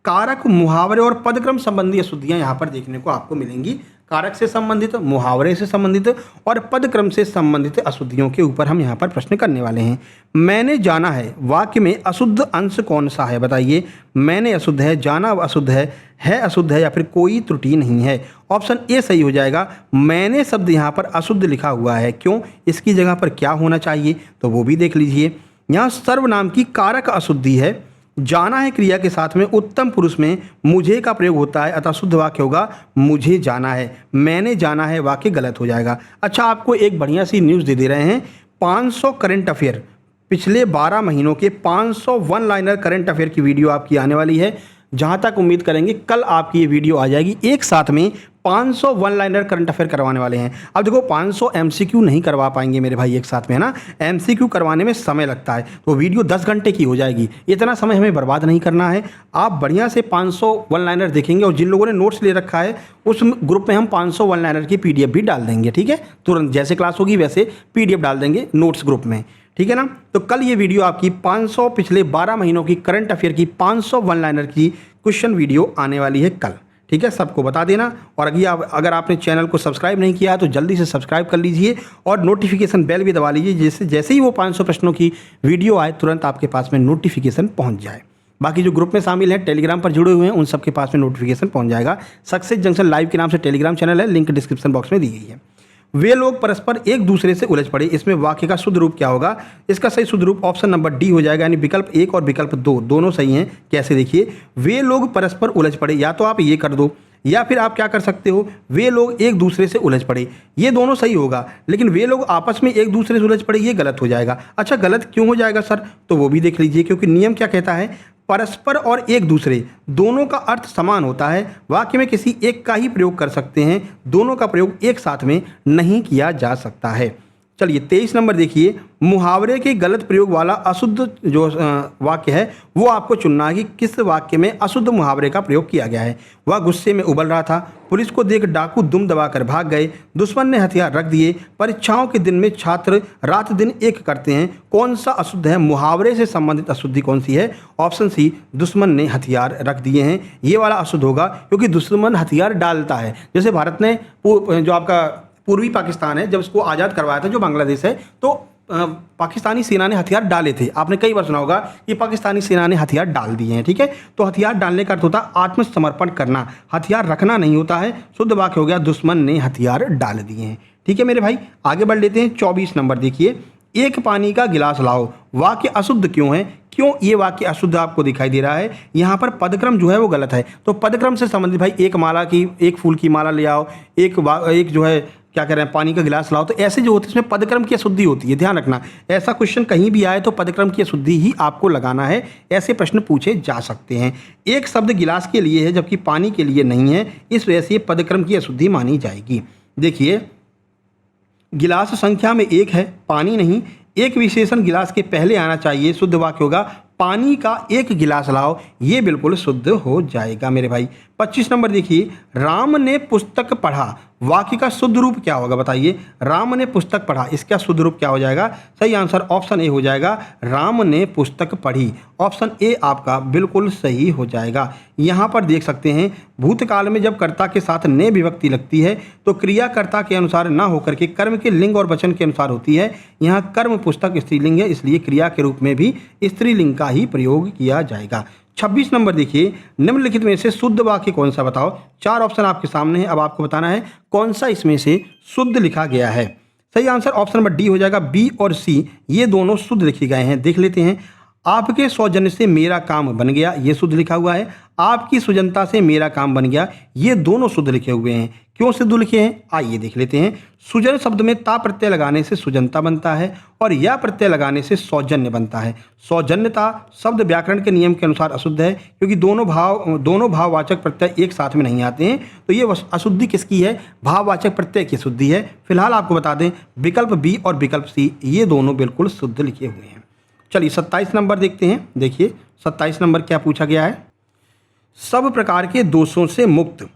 कारक, मुहावरे और पदक्रम संबंधी अशुद्धियां यहाँ पर देखने को आपको मिलेंगी। कारक से संबंधित, मुहावरे से संबंधित और पदक्रम से संबंधित अशुद्धियों के ऊपर हम यहाँ पर प्रश्न करने वाले हैं। मैंने जाना है, वाक्य में अशुद्ध अंश कौन सा है, बताइए। मैंने अशुद्ध है, जाना अशुद्ध है अशुद्ध है या फिर कोई त्रुटि नहीं है। ऑप्शन ए सही हो जाएगा। मैंने शब्द यहाँ पर अशुद्ध लिखा हुआ है, क्यों, इसकी जगह पर क्या होना चाहिए, तो वो भी देख लीजिए। यहाँ सर्वनाम की कारक अशुद्धि है, जाना है क्रिया के साथ में उत्तम पुरुष में मुझे का प्रयोग होता है, अतः शुद्ध वाक्य होगा मुझे जाना है। मैंने जाना है वाक्य गलत हो जाएगा। अच्छा, आपको एक बढ़िया सी न्यूज़ दे रहे हैं, 500 करंट अफेयर, पिछले 12 महीनों के 500 वन लाइनर करंट अफेयर की वीडियो आपकी आने वाली है। जहाँ तक उम्मीद करेंगे कल आपकी ये वीडियो आ जाएगी। एक साथ में 500 वन लाइनर करंट अफेयर करवाने वाले हैं। अब देखो 500 एमसीक्यू नहीं करवा पाएंगे मेरे भाई एक साथ में, है ना। एमसीक्यू करवाने में समय लगता है, तो वीडियो 10 घंटे की हो जाएगी। इतना समय हमें बर्बाद नहीं करना है। आप बढ़िया से 500 वन लाइनर देखेंगे, और जिन लोगों ने नोट्स ले रखा है उस ग्रुप में हम 500 वन लाइनर की पीडीएफ भी डाल देंगे, ठीक है। तुरंत जैसे क्लास होगी वैसे पीडीएफ डाल देंगे नोट्स ग्रुप में, ठीक है ना। तो कल ये वीडियो आपकी 500 पिछले 12 महीनों की करंट अफेयर की 500 वन लाइनर की क्वेश्चन वीडियो आने वाली है कल, ठीक है। सबको बता देना। और अगर आपने चैनल को सब्सक्राइब नहीं किया तो जल्दी से सब्सक्राइब कर लीजिए और नोटिफिकेशन बेल भी दबा लीजिए, जैसे ही वो 500 प्रश्नों की वीडियो आए तुरंत आपके पास में नोटिफिकेशन पहुंच जाए। बाकी जो ग्रुप में शामिल हैं, टेलीग्राम पर जुड़े हुए हैं, उन सबके पास में नोटिफिकेशन पहुंच जाएगा। सक्सेस जंक्शन लाइव के नाम से टेलीग्राम चैनल है, लिंक डिस्क्रिप्शन बॉक्स में दी गई है। वे लोग परस्पर एक दूसरे से उलझ पड़े, इसमें वाक्य का शुद्ध रूप क्या होगा? इसका सही शुद्ध रूप ऑप्शन नंबर डी हो जाएगा, यानी विकल्प 1 और विकल्प 2 दोनों सही हैं। कैसे? देखिए, वे लोग परस्पर उलझ पड़े, या तो आप ये कर दो या फिर आप क्या कर सकते हो, वे लोग एक दूसरे से उलझ पड़े, ये दोनों सही होगा। लेकिन वे लोग आपस में एक दूसरे से उलझ पड़े, ये गलत हो जाएगा। अच्छा, गलत क्यों हो जाएगा सर? तो वो भी देख लीजिए, क्योंकि नियम क्या कहता है, परस्पर और एक दूसरे दोनों का अर्थ समान होता है। वाक्य में किसी एक का ही प्रयोग कर सकते हैं, दोनों का प्रयोग एक साथ में नहीं किया जा सकता है। चलिए 23 नंबर देखिए, मुहावरे के गलत प्रयोग वाला अशुद्ध जो वाक्य है वो आपको चुनना है कि किस वाक्य में अशुद्ध मुहावरे का प्रयोग किया गया है। वह गुस्से में उबल रहा था, पुलिस को देख डाकू दुम दबाकर भाग गए, दुश्मन ने हथियार रख दिए, परीक्षाओं के दिन में छात्र रात दिन एक करते हैं। कौन सा अशुद्ध है? मुहावरे से संबंधित अशुद्धि कौन सी है? ऑप्शन सी, दुश्मन ने हथियार रख दिए हैं, ये वाला अशुद्ध होगा, क्योंकि दुश्मन हथियार डालता है। जैसे भारत ने जो आपका पूर्वी पाकिस्तान है, जब उसको आज़ाद करवाया था, जो बांग्लादेश है, तो पाकिस्तानी सेना ने हथियार डाले थे। आपने कई बार सुना होगा कि पाकिस्तानी सेना ने हथियार डाल दिए हैं, ठीक है। तो हथियार डालने का अर्थ होता है आत्मसमर्पण करना, हथियार रखना नहीं होता है। शुद्ध वाक्य हो गया, दुश्मन ने हथियार डाल दिए हैं, ठीक है मेरे भाई। आगे बढ़ लेते हैं। 24 नंबर देखिए, एक पानी का गिलास लाओ, वाक्य अशुद्ध क्यों है? क्यों ये वाक्य अशुद्ध आपको दिखाई दे रहा है? यहाँ पर पदक्रम जो है वो गलत है। तो पदक्रम से संबंधित भाई, एक फूल की माला ले आओ, एक जो है क्या कह रहे हैं, पानी का गिलास लाओ, तो ऐसे जो होते हैं इसमें पदक्रम की अशुद्धि होती है, ध्यान रखना। ऐसा क्वेश्चन कहीं भी आए तो पदक्रम की अशुद्धि ही आपको लगाना है। ऐसे प्रश्न पूछे जा सकते हैं। एक शब्द गिलास के लिए है जबकि पानी के लिए नहीं है, इस वजह से पदक्रम की अशुद्धि मानी जाएगी। देखिए, गिलास संख्या में एक है, पानी नहीं। एक विशेषण गिलास के पहले आना चाहिए, शुद्ध वाक्य होगा, पानी का एक गिलास लाओ, ये बिल्कुल शुद्ध हो जाएगा मेरे भाई। 25 नंबर देखिए, राम ने पुस्तक पढ़ा, वाक्य का शुद्ध रूप क्या होगा? बताइए, राम ने पुस्तक पढ़ा, इसका शुद्ध रूप क्या हो जाएगा? सही आंसर ऑप्शन ए हो जाएगा, राम ने पुस्तक पढ़ी। ऑप्शन ए आपका बिल्कुल सही हो जाएगा। यहाँ पर देख सकते हैं, भूतकाल में जब कर्ता के साथ ने विभक्ति लगती है तो क्रिया कर्ता के अनुसार ना होकर के कर्म के लिंग और वचन के अनुसार होती है। यहाँ कर्म पुस्तक स्त्रीलिंग है, इसलिए क्रिया के रूप में भी स्त्रीलिंग का ही प्रयोग किया जाएगा। 26 नंबर देखिए, निम्नलिखित में से शुद्ध वाक्य कौन सा? बताओ। 4 ऑप्शन आपके सामने है, अब आपको बताना है कौन सा इसमें से शुद्ध लिखा गया है। सही आंसर ऑप्शन नंबर डी हो जाएगा। बी और सी ये दोनों शुद्ध लिखे गए हैं, देख लेते हैं। आपके सौजन्य से मेरा काम बन गया, ये शुद्ध लिखा हुआ है। आपकी सुजनता से मेरा काम बन गया, ये दोनों शुद्ध लिखे हुए हैं। क्यों शुद्ध लिखे हैं? आइए देख लेते हैं। सुजन शब्द में ता प्रत्यय लगाने से सुजनता बनता है और या प्रत्यय लगाने से सौजन्य बनता है। सौजन्यता शब्द व्याकरण के नियम के अनुसार अशुद्ध है, क्योंकि दोनों भाववाचक प्रत्यय एक साथ में नहीं आते हैं। तो ये अशुद्धि किसकी है? भाववाचक प्रत्यय की शुद्धि है। फिलहाल आपको बता दें, विकल्प बी और विकल्प सी ये दोनों बिल्कुल शुद्ध लिखे हुए हैं। चलिए 27 नंबर देखते हैं। देखिए 27 नंबर क्या पूछा गया है, सब प्रकार के दोषों से मुक्त,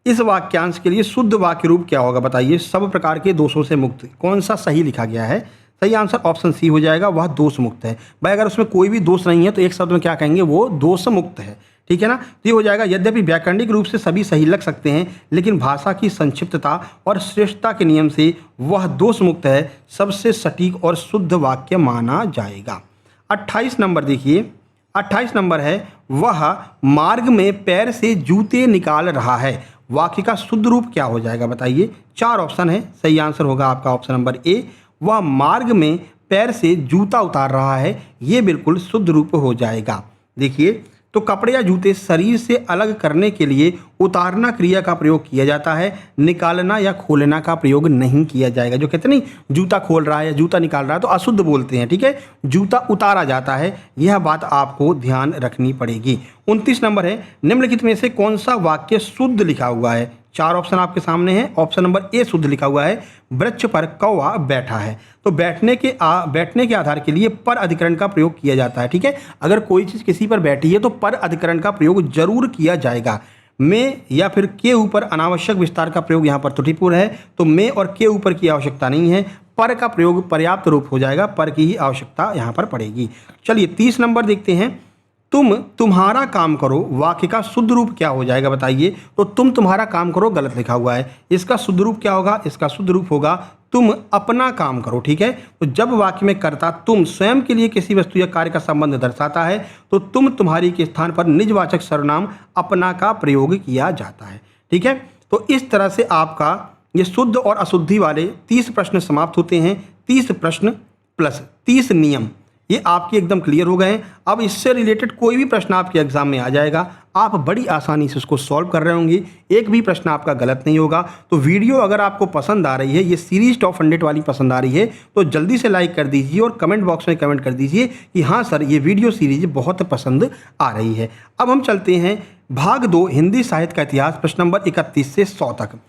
इस वाक्यांश के लिए शुद्ध वाक्य रूप क्या होगा? बताइए, सब प्रकार के दोषों से मुक्त कौन सा सही लिखा गया है? सही आंसर ऑप्शन सी हो जाएगा, वह दोष मुक्त है। भाई अगर उसमें कोई भी दोष नहीं है तो एक शब्द में क्या कहेंगे, वो दोष मुक्त है, ठीक है ना। तो ये हो जाएगा। यद्यपि व्याकरणिक रूप से सभी सही लग सकते हैं, लेकिन भाषा की संक्षिप्तता और श्रेष्ठता के नियम से वह दोष मुक्त है, सबसे सटीक और शुद्ध वाक्य माना जाएगा। 28 नंबर देखिए, 28 नंबर है, वह मार्ग में पैर से जूते निकाल रहा है, वाक्य का शुद्ध रूप क्या हो जाएगा? बताइए। 4 ऑप्शन है, सही आंसर होगा आपका ऑप्शन नंबर ए, वह मार्ग में पैर से जूता उतार रहा है, ये बिल्कुल शुद्ध रूप हो जाएगा। देखिए, तो कपड़े या जूते शरीर से अलग करने के लिए उतारना क्रिया का प्रयोग किया जाता है, निकालना या खोलना का प्रयोग नहीं किया जाएगा। जो कहते नहीं, जूता खोल रहा है या जूता निकाल रहा है तो अशुद्ध बोलते हैं, ठीक है। जूता उतारा जाता है, यह बात आपको ध्यान रखनी पड़ेगी। 29 नंबर है, निम्नलिखित में से कौन सा वाक्य शुद्ध लिखा हुआ है? चार ऑप्शन आपके सामने हैं। ऑप्शन नंबर ए शुद्ध लिखा हुआ है, वृक्ष पर कौवा बैठा है। तो बैठने के आधार के लिए पर अधिकरण का प्रयोग किया जाता है। ठीक है, अगर कोई चीज़ किसी पर बैठी है तो पर अधिकरण का प्रयोग जरूर किया जाएगा। में या फिर के ऊपर अनावश्यक विस्तार का प्रयोग यहाँ पर त्रुटिपूर्ण है, तो में और के ऊपर की आवश्यकता नहीं है, पर का प्रयोग पर्याप्त रूप हो जाएगा, पर की ही आवश्यकता यहाँ पर पड़ेगी। चलिए 30 नंबर देखते हैं। तुम्हारा काम करो वाक्य का शुद्ध रूप क्या हो जाएगा बताइए। तो तुम्हारा काम करो गलत लिखा हुआ है, इसका शुद्ध रूप क्या होगा? इसका शुद्ध रूप होगा तुम अपना काम करो। ठीक है, तो जब वाक्य में कर्ता तुम स्वयं के लिए किसी वस्तु या कार्य का संबंध दर्शाता है तो तुम्हारी के स्थान पर निजवाचक सर्वनाम अपना का प्रयोग किया जाता है। ठीक है, तो इस तरह से आपका ये शुद्ध और अशुद्धि वाले 30 प्रश्न समाप्त होते हैं। 30 प्रश्न प्लस 30 नियम ये आपके एकदम क्लियर हो गए हैं। अब इससे रिलेटेड कोई भी प्रश्न आपके एग्जाम में आ जाएगा, आप बड़ी आसानी से उसको सॉल्व कर रहे होंगे, एक भी प्रश्न आपका गलत नहीं होगा। तो वीडियो अगर आपको पसंद आ रही है, ये सीरीज टॉप 100 वाली पसंद आ रही है, तो जल्दी से लाइक कर दीजिए और कमेंट बॉक्स में कमेंट कर दीजिए कि हाँ सर ये वीडियो सीरीज बहुत पसंद आ रही है। अब हम चलते हैं भाग 2 हिंदी साहित्य का इतिहास, प्रश्न नंबर 31 से 100 तक।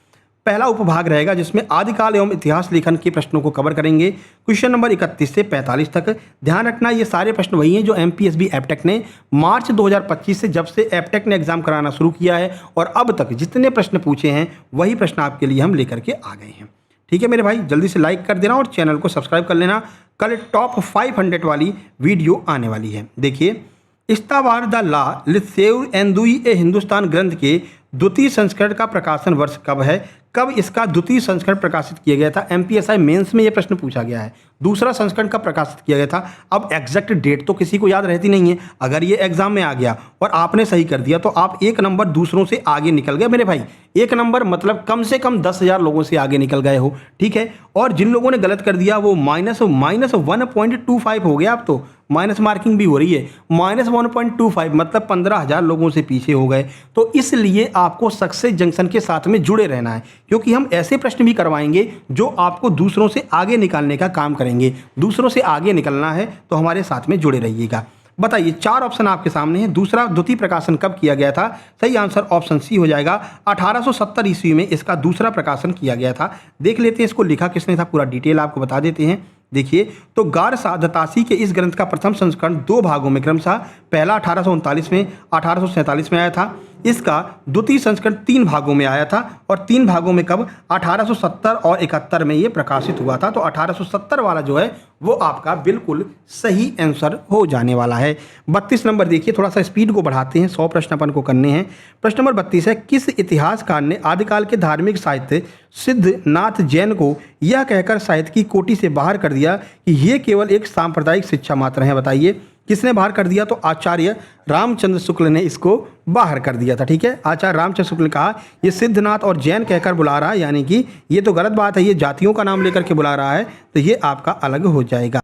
पहला उपभाग रहेगा जिसमें आदिकाल एवं इतिहास लेखन के प्रश्नों को कवर करेंगे, क्वेश्चन नंबर 31 से 45 तक। ध्यान रखना ये सारे प्रश्न वही हैं जो एमपीएसबी एपटेक ने मार्च 2025 से, जब से एपटेक ने एग्जाम कराना शुरू किया है और अब तक जितने प्रश्न पूछे हैं वही प्रश्न आपके लिए हम लेकर के आ गए हैं। ठीक है मेरे भाई, जल्दी से लाइक कर देना और चैनल को सब्सक्राइब कर लेना। कल टॉप 500 वाली वीडियो आने वाली है। देखिए, इस्तावार द ला लिसेउर एंदुई ए हिंदुस्तान ग्रंथ के द्वितीय संस्करण का प्रकाशन वर्ष कब है? कब इसका द्वितीय संस्करण प्रकाशित किया गया था? एमपीएसआई मेंस में यह प्रश्न पूछा गया है। दूसरा संस्करण कब प्रकाशित किया गया था? अब एग्जैक्ट डेट तो किसी को याद रहती नहीं है। अगर ये एग्जाम में आ गया और आपने सही कर दिया तो आप 1 नंबर दूसरों से आगे निकल गए मेरे भाई। 1 नंबर मतलब कम से कम 10,000 लोगों से आगे निकल गए हो। ठीक है, और जिन लोगों ने गलत कर दिया वो माइनस 1.25 हो गया। अब तो माइनस मार्किंग भी हो रही है, माइनस 1.25 मतलब 15,000 लोगों से पीछे हो गए। तो इसलिए आपको सक्सेस जंक्शन के साथ में जुड़े रहना है, क्योंकि हम ऐसे प्रश्न भी करवाएंगे जो आपको दूसरों से आगे निकालने का काम करेंगे। दूसरों से आगे निकलना है तो हमारे साथ में जुड़े रहिएगा। बताइए, 4 ऑप्शन आपके सामने हैं। दूसरा द्वितीय प्रकाशन कब किया गया था? सही आंसर ऑप्शन सी हो जाएगा। 1870 ईस्वी में इसका दूसरा प्रकाशन किया गया था। देख लेते हैं इसको लिखा किसने था, पूरा डिटेल आपको बता देते हैं। देखिए, तो गारसा दतासी के इस ग्रंथ का प्रथम संस्करण 2 भागों में क्रमशः पहला 1839 में, 1847 में आया था। इसका द्वितीय संस्करण 3 भागों में आया था और 3 भागों में कब? 1870 और 71 में ये प्रकाशित हुआ था। तो 1870 वाला जो है वो आपका बिल्कुल सही आंसर हो जाने वाला है। 32 नंबर देखिए, थोड़ा सा स्पीड को बढ़ाते हैं, 100 प्रश्न अपन को करने हैं। प्रश्न नंबर 32 है, किस इतिहासकार ने आदिकाल के धार्मिक साहित्य सिद्धनाथ जैन को यह कहकर साहित्य की कोटि से बाहर कर दिया कि ये केवल एक सांप्रदायिक शिक्षा मात्र है? बताइए किसने बाहर कर दिया? तो आचार्य रामचंद्र शुक्ल ने इसको बाहर कर दिया था। ठीक है, आचार्य रामचंद्र शुक्ल ने कहा ये सिद्धनाथ और जैन कहकर बुला रहा है, यानी कि ये तो गलत बात है, ये जातियों का नाम लेकर के बुला रहा है, तो ये आपका अलग हो जाएगा।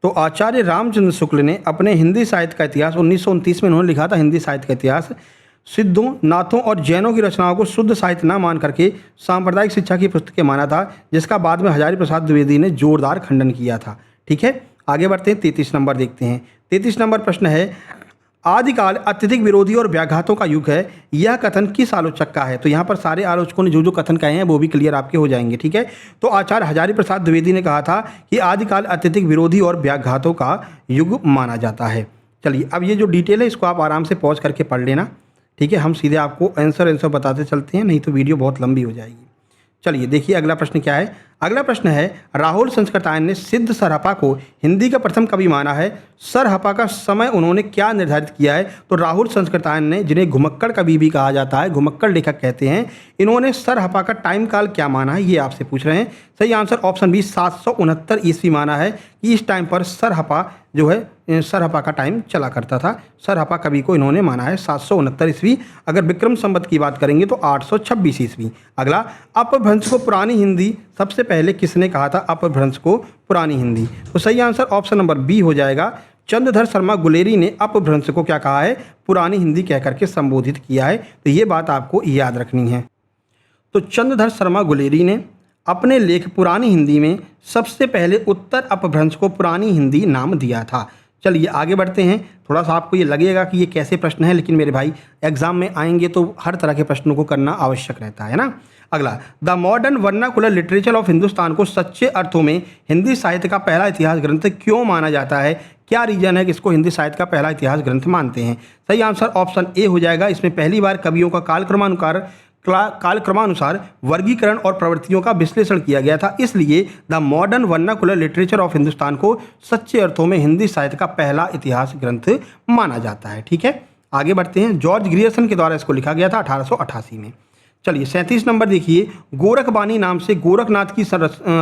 तो आचार्य रामचंद्र शुक्ल ने अपने हिंदी साहित्य का इतिहास 1929 में उन्होंने लिखा था। हिंदी साहित्य का इतिहास सिद्धों, नाथों और जैनों की रचनाओं को शुद्ध साहित्य न मान करके सांप्रदायिक शिक्षा की पुस्तकें माना था, जिसका बाद में हजारी प्रसाद द्विवेदी ने जोरदार खंडन किया था। ठीक है, आगे बढ़ते हैं, 33 नंबर देखते हैं। 33 नंबर प्रश्न है, आदिकाल अत्यधिक विरोधी और व्याघातों का युग है, यह कथन किस आलोचक का है? तो यहाँ पर सारे आलोचकों ने जो जो कथन कहे हैं वो भी क्लियर आपके हो जाएंगे। ठीक है, तो आचार्य हजारी प्रसाद द्विवेदी ने कहा था कि आदिकाल अत्यधिक विरोधी और व्याघातों का युग माना जाता है। चलिए, अब ये जो डिटेल है इसको आप आराम से पॉज करके पढ़ लेना। ठीक है, हम सीधे आपको आंसर बताते चलते हैं, नहीं तो वीडियो बहुत लंबी हो जाएगी। चलिए देखिए अगला प्रश्न क्या है। अगला प्रश्न है, राहुल संस्कृतायन ने सिद्ध सरहपा को हिंदी का प्रथम कवि माना है। सरहपा का समय उन्होंने क्या निर्धारित किया है? तो राहुल संस्कृतायन ने, जिन्हें घुमक्कड़ कवि भी कहा जाता है, घुमक्कड़ लेखक कहते हैं, इन्होंने सरहपा का टाइम काल क्या माना है, ये आपसे पूछ रहे हैं। सही आंसर ऑप्शन बी 769 ईस्वी माना है कि इस टाइम पर सरहपा जो है, सरहपा का टाइम चला करता था। सरहपा कवि को इन्होंने माना है 769 ईस्वी। अगर विक्रम संवत की बात करेंगे तो 826 ईस्वी। अगला, अपभ्रंश को पुरानी हिंदी सबसे पहले किसने कहा था? अपभ्रंश को पुरानी हिंदी, तो सही आंसर ऑप्शन नंबर बी हो जाएगा। चंद्रधर शर्मा गुलेरी ने अपभ्रंश को क्या कहा है? पुरानी हिंदी कह करके संबोधित किया है। तो ये बात आपको याद रखनी है। तो चंद्रधर शर्मा गुलेरी ने अपने लेख पुरानी हिंदी में सबसे पहले उत्तर अपभ्रंश को पुरानी हिंदी नाम दिया था। चलिए आगे बढ़ते हैं। थोड़ा सा आपको ये लगेगा कि ये कैसे प्रश्न है, लेकिन मेरे भाई एग्जाम में आएंगे तो हर तरह के प्रश्नों को करना आवश्यक रहता है ना। अगला, the modern vernacular literature of Hindustan को सच्चे अर्थों में हिंदी साहित्य का पहला इतिहास ग्रंथ क्यों माना जाता है? क्या रीजन है कि इसको हिंदी साहित्य का पहला इतिहास ग्रंथ मानते हैं? सही आंसर ऑप्शन ए हो जाएगा। इसमें पहली बार कवियों का कालक्रमानुसार वर्गीकरण और प्रवृत्तियों का विश्लेषण किया गया था, इसलिए the modern vernacular literature of Hindustan को सच्चे अर्थों में हिंदी साहित्य का पहला इतिहास ग्रंथ माना जाता है। ठीक है, आगे बढ़ते हैं। जॉर्ज ग्रियर्सन के द्वारा इसको लिखा गया था 1888 में। चलिए 37 नंबर देखिए, गोरखबानी नाम से गोरखनाथ की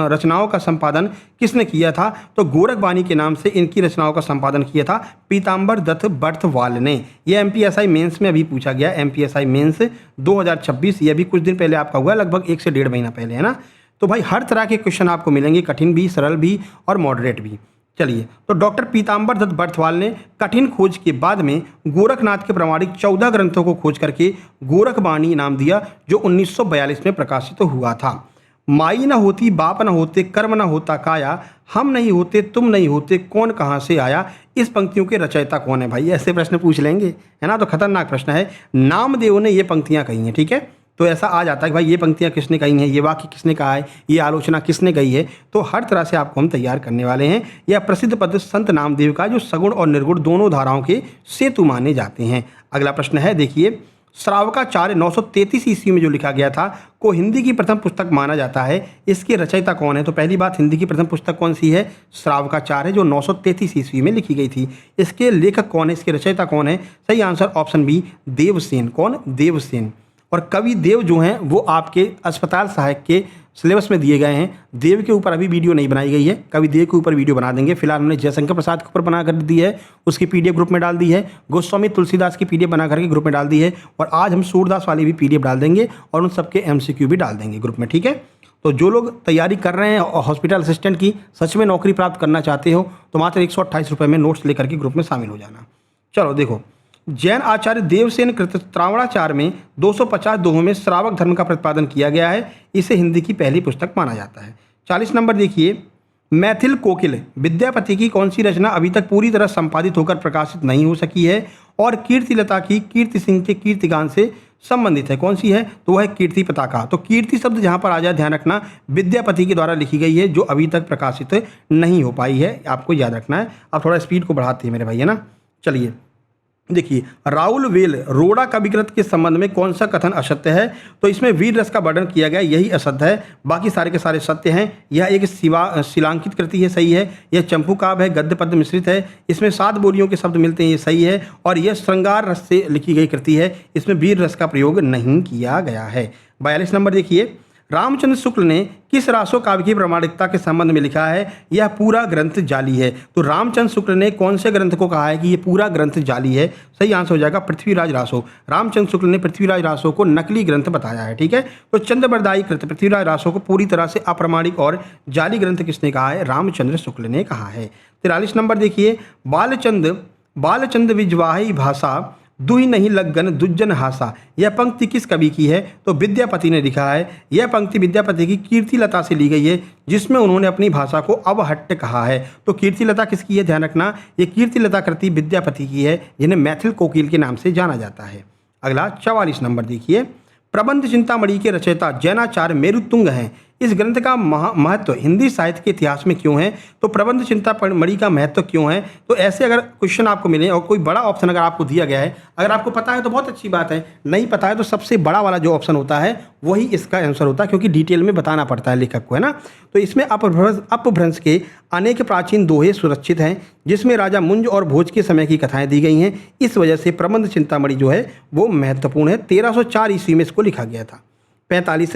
रचनाओं का संपादन किसने किया था? तो गोरखबानी के नाम से इनकी रचनाओं का संपादन किया था पीताम्बर दत्त बर्थवाल ने। यह एमपीएसआई मेंस में अभी पूछा गया, एमपीएसआई मेंस 2026, ये भी कुछ दिन पहले आपका हुआ, लगभग 1 से 1.5 महीना पहले, है ना। तो भाई हर तरह के क्वेश्चन आपको मिलेंगे, कठिन भी, सरल भी और मॉडरेट भी। चलिए, तो डॉक्टर पीताम्बर दत्त बर्थवाल ने कठिन खोज के बाद में गोरखनाथ के प्रमाणिक 14 ग्रंथों को खोज करके गोरखबाणी नाम दिया, जो 1942 में प्रकाशित हुआ था। माई न होती बाप न होते कर्म न होता काया, हम नहीं होते तुम नहीं होते कौन कहाँ से आया, इस पंक्तियों के रचयिता कौन है? भाई ऐसे प्रश्न पूछ लेंगे, है ना, तो खतरनाक प्रश्न है। नामदेव ने ये पंक्तियाँ कही हैं। ठीक है, तो ऐसा आ जाता है कि भाई ये पंक्तियाँ किसने कही हैं, ये वाक्य किसने कहा है, ये आलोचना किसने कही है। तो हर तरह से आपको हम तैयार करने वाले हैं। यह प्रसिद्ध पद संत नामदेव का, जो सगुण और निर्गुण दोनों धाराओं के सेतु माने जाते हैं। अगला प्रश्न है, देखिए, श्रावकाचार्य 933 ईस्वी में जो लिखा गया था को हिंदी की प्रथम पुस्तक माना जाता है, इसके रचयिता कौन है? तो पहली बात, हिंदी की प्रथम पुस्तक कौन सी है? श्रावकाचार्य, जो 933 ईस्वी में लिखी गई थी। इसके लेखक कौन है, इसके रचयिता कौन है? सही आंसर ऑप्शन बी, देवसेन। कौन? देवसेन। और कवि देव जो हैं वो आपके अस्पताल सहायक के सिलेबस में दिए गए हैं। देव के ऊपर अभी वीडियो नहीं बनाई गई है, कवि देव के ऊपर वीडियो बना देंगे। फिलहाल हमने जयशंकर प्रसाद के ऊपर बना कर दी है, उसकी पीडीएफ ग्रुप में डाल दी है। गोस्वामी तुलसीदास की पीडीएफ बना करके ग्रुप में डाल दी है, और आज हम सूरदास वाली भी पीडीएफ डाल देंगे और उन सबके एमसीक्यू भी डाल देंगे ग्रुप में। ठीक है, तो जो लोग तैयारी कर रहे हैं और हॉस्पिटल असिस्टेंट की, सच में नौकरी प्राप्त करना चाहते हो, तो मात्र 128 रुपये में नोट्स लेकर के ग्रुप में शामिल हो जाना। चलो देखो, जैन आचार्य देवसेन कृत त्रावणाचार में 250 दोहों में श्रावक धर्म का प्रतिपादन किया गया है। इसे हिंदी की पहली पुस्तक माना जाता है। 40 नंबर देखिए, मैथिल कोकिल विद्यापति की कौन सी रचना अभी तक पूरी तरह संपादित होकर प्रकाशित नहीं हो सकी है और कीर्तिलता की कीर्ति सिंह के कीर्तिगान से संबंधित है? कौन सी है? तो वह है कीर्ति पताका। तो कीर्ति शब्द जहाँ पर आ जाए, ध्यान रखना, विद्यापति के द्वारा लिखी गई है, जो अभी तक प्रकाशित नहीं हो पाई है, आपको याद रखना है। अब थोड़ा स्पीड को बढ़ाते हैं मेरे भाई, है ना। चलिए देखिए, राउल वेल रोड़ा कविकृत के संबंध में कौन सा कथन असत्य है? तो इसमें वीर रस का वर्णन किया गया, यही असत्य है, बाकी सारे के सारे सत्य हैं। यह एक शिलांकित कृति है, सही है। यह चंपू काव्य है, गद्य पद्य मिश्रित है, इसमें 7 बोलियों के शब्द मिलते हैं, ये सही है। और यह श्रृंगार रस से लिखी गई कृति है, इसमें वीर रस का प्रयोग नहीं किया गया है। 42 नंबर देखिए, रामचंद्र शुक्ल ने किस रासो काव्य की प्रामाणिकता के संबंध में लिखा है? यह पूरा ग्रंथ जाली है। तो रामचंद्र शुक्ल ने कौन से ग्रंथ को कहा है कि ये पूरा ग्रंथ जाली है? सही आंसर हो जाएगा पृथ्वीराज रासो। रामचंद्र शुक्ल ने पृथ्वीराज रासो को नकली ग्रंथ बताया है। ठीक है, तो चंद्रबरदायी कृत पृथ्वीराज रासो को पूरी तरह से अप्रामाणिक और जाली ग्रंथ किसने कहा है? रामचंद्र शुक्ल ने कहा है। 43 नंबर देखिए, बालचंद विजवाही भाषा दुही नहीं लगन दुज्जन हासा, यह पंक्ति किस कवि की है? तो विद्यापति ने लिखा है। यह पंक्ति विद्यापति की कीर्तिलता से ली गई है, जिसमें उन्होंने अपनी भाषा को अवहट्ट कहा है। तो कीर्तिलता किसकी है? ध्यान रखना, ये कीर्तिलता कृति विद्यापति की है, जिन्हें मैथिल कोकिल के नाम से जाना जाता है। अगला 44 नंबर देखिए, प्रबंध चिंतामणि के रचयिता जैनाचार्य मेरुतुंग हैं। इस ग्रंथ का महत्व हिंदी साहित्य के इतिहास में क्यों है? तो प्रबंध चिंतामणि का महत्व क्यों है? तो ऐसे अगर क्वेश्चन आपको मिले और कोई बड़ा ऑप्शन अगर आपको दिया गया है, अगर आपको पता है तो बहुत अच्छी बात है, नहीं पता है तो सबसे बड़ा वाला जो ऑप्शन होता है वही इसका आंसर होता है, क्योंकि डिटेल में बताना पड़ता है लेखक को, है ना। तो इसमें अपभ्रंश के अनेक प्राचीन दोहे सुरक्षित हैं, जिसमें राजा मुंज और भोज के समय की कथाएं दी गई हैं। इस वजह से प्रबंध चिंतामणि जो है वो महत्वपूर्ण है। 1304 ईस्वी में इसको लिखा गया था। 45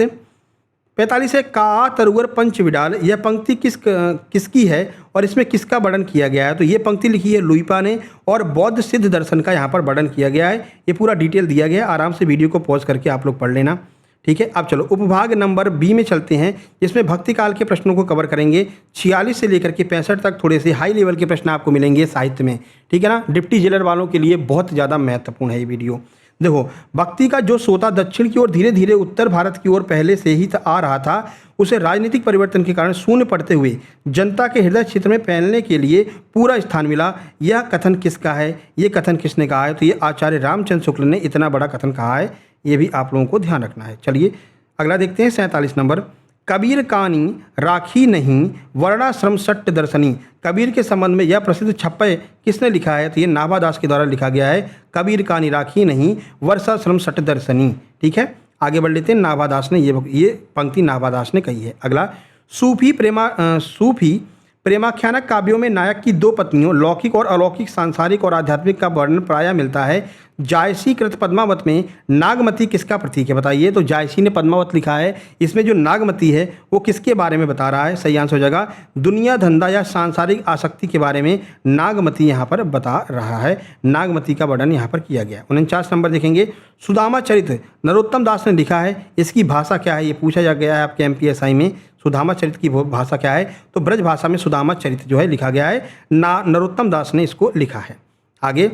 है, का तरुवर पंच विडाल, यह पंक्ति किसकी है और इसमें किसका वर्णन किया गया है? तो ये पंक्ति लिखी है लुइपा ने, और बौद्ध सिद्ध दर्शन का यहाँ पर वर्णन किया गया है। ये पूरा डिटेल दिया गया है, आराम से वीडियो को पॉज करके आप लोग पढ़ लेना। ठीक है, अब चलो उपभाग नंबर बी में चलते हैं, जिसमें भक्ति काल के प्रश्नों को कवर करेंगे। 46 से लेकर के 65 तक थोड़े से हाई लेवल के प्रश्न आपको मिलेंगे साहित्य में। ठीक है ना, डिप्टी जेलर वालों के लिए बहुत ज़्यादा महत्वपूर्ण है ये वीडियो। देखो, भक्ति का जो सोता दक्षिण की ओर धीरे धीरे उत्तर भारत की ओर पहले से ही आ रहा था, उसे राजनीतिक परिवर्तन के कारण शून्य पड़ते हुए जनता के हृदय क्षेत्र में फैलने के लिए पूरा स्थान मिला। यह कथन किसका है? ये कथन किसने कहा है? तो ये आचार्य रामचंद्र शुक्ल ने इतना बड़ा कथन कहा है। ये भी आप लोगों को ध्यान रखना है। चलिए अगला देखते हैं 47 नंबर। कबीर कानी राखी नहीं वर्णाश्रम सट्ट दर्शनी। कबीर के संबंध में यह प्रसिद्ध छप्पय किसने लिखा है? तो ये नाभादास के द्वारा लिखा गया है। कबीर कानी राखी नहीं वर्षाश्रम सट्ट दर्शनी। ठीक है, आगे बढ़ लेते हैं। नाभादास ने ये पंक्ति नाभादास ने कही है। अगला, सूफी प्रेमाख्यानक काव्यों में नायक की दो पत्नियों लौकिक और अलौकिक सांसारिक और आध्यात्मिक का वर्णन प्रायः मिलता है। जायसी कृत पद्मावत में नागमती किसका प्रतीक है? बताइए। तो जायसी ने पद्मावत लिखा है, इसमें जो नागमती है वो किसके बारे में बता रहा है? सही आंसर हो जाएगा दुनिया धंधा या सांसारिक आसक्ति के बारे में नागमती यहाँ पर बता रहा है। नागमती का वर्णन यहाँ पर किया गया। 49 नंबर देखेंगे। सुदामा चरित्र नरोत्तम दास ने लिखा है, इसकी भाषा क्या है? ये पूछा जा गया है आपके MPSI में। सुदामा चरित्र की भाषा क्या है? तो ब्रज भाषा में सुदामा चरित्र जो है लिखा गया है। नरोत्तम दास ने इसको लिखा है। आगे,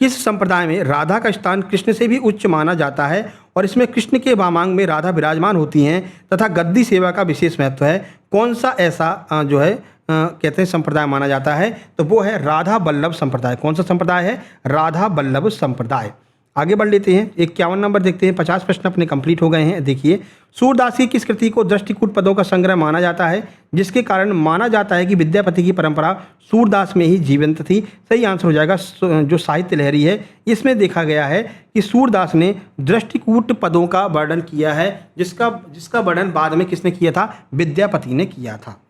किस संप्रदाय में राधा का स्थान कृष्ण से भी उच्च माना जाता है और इसमें कृष्ण के वामांग में राधा विराजमान होती हैं तथा गद्दी सेवा का विशेष महत्व है? कौन सा ऐसा जो है कहते हैं संप्रदाय माना जाता है? तो वो है राधा बल्लभ संप्रदाय। कौन सा संप्रदाय है? राधा बल्लभ संप्रदाय। आगे बढ़ लेते हैं। 51 नंबर देखते हैं। 50 प्रश्न अपने कंप्लीट हो गए हैं। देखिए, सूरदास की किस कृति को दृष्टिकूट पदों का संग्रह माना जाता है, जिसके कारण माना जाता है कि विद्यापति की परंपरा सूरदास में ही जीवंत थी? सही आंसर हो जाएगा जो साहित्य लहरी है, इसमें देखा गया है कि सूरदास ने दृष्टिकूट पदों का वर्णन किया है, जिसका वर्णन बाद में किसने किया था? विद्यापति ने किया था।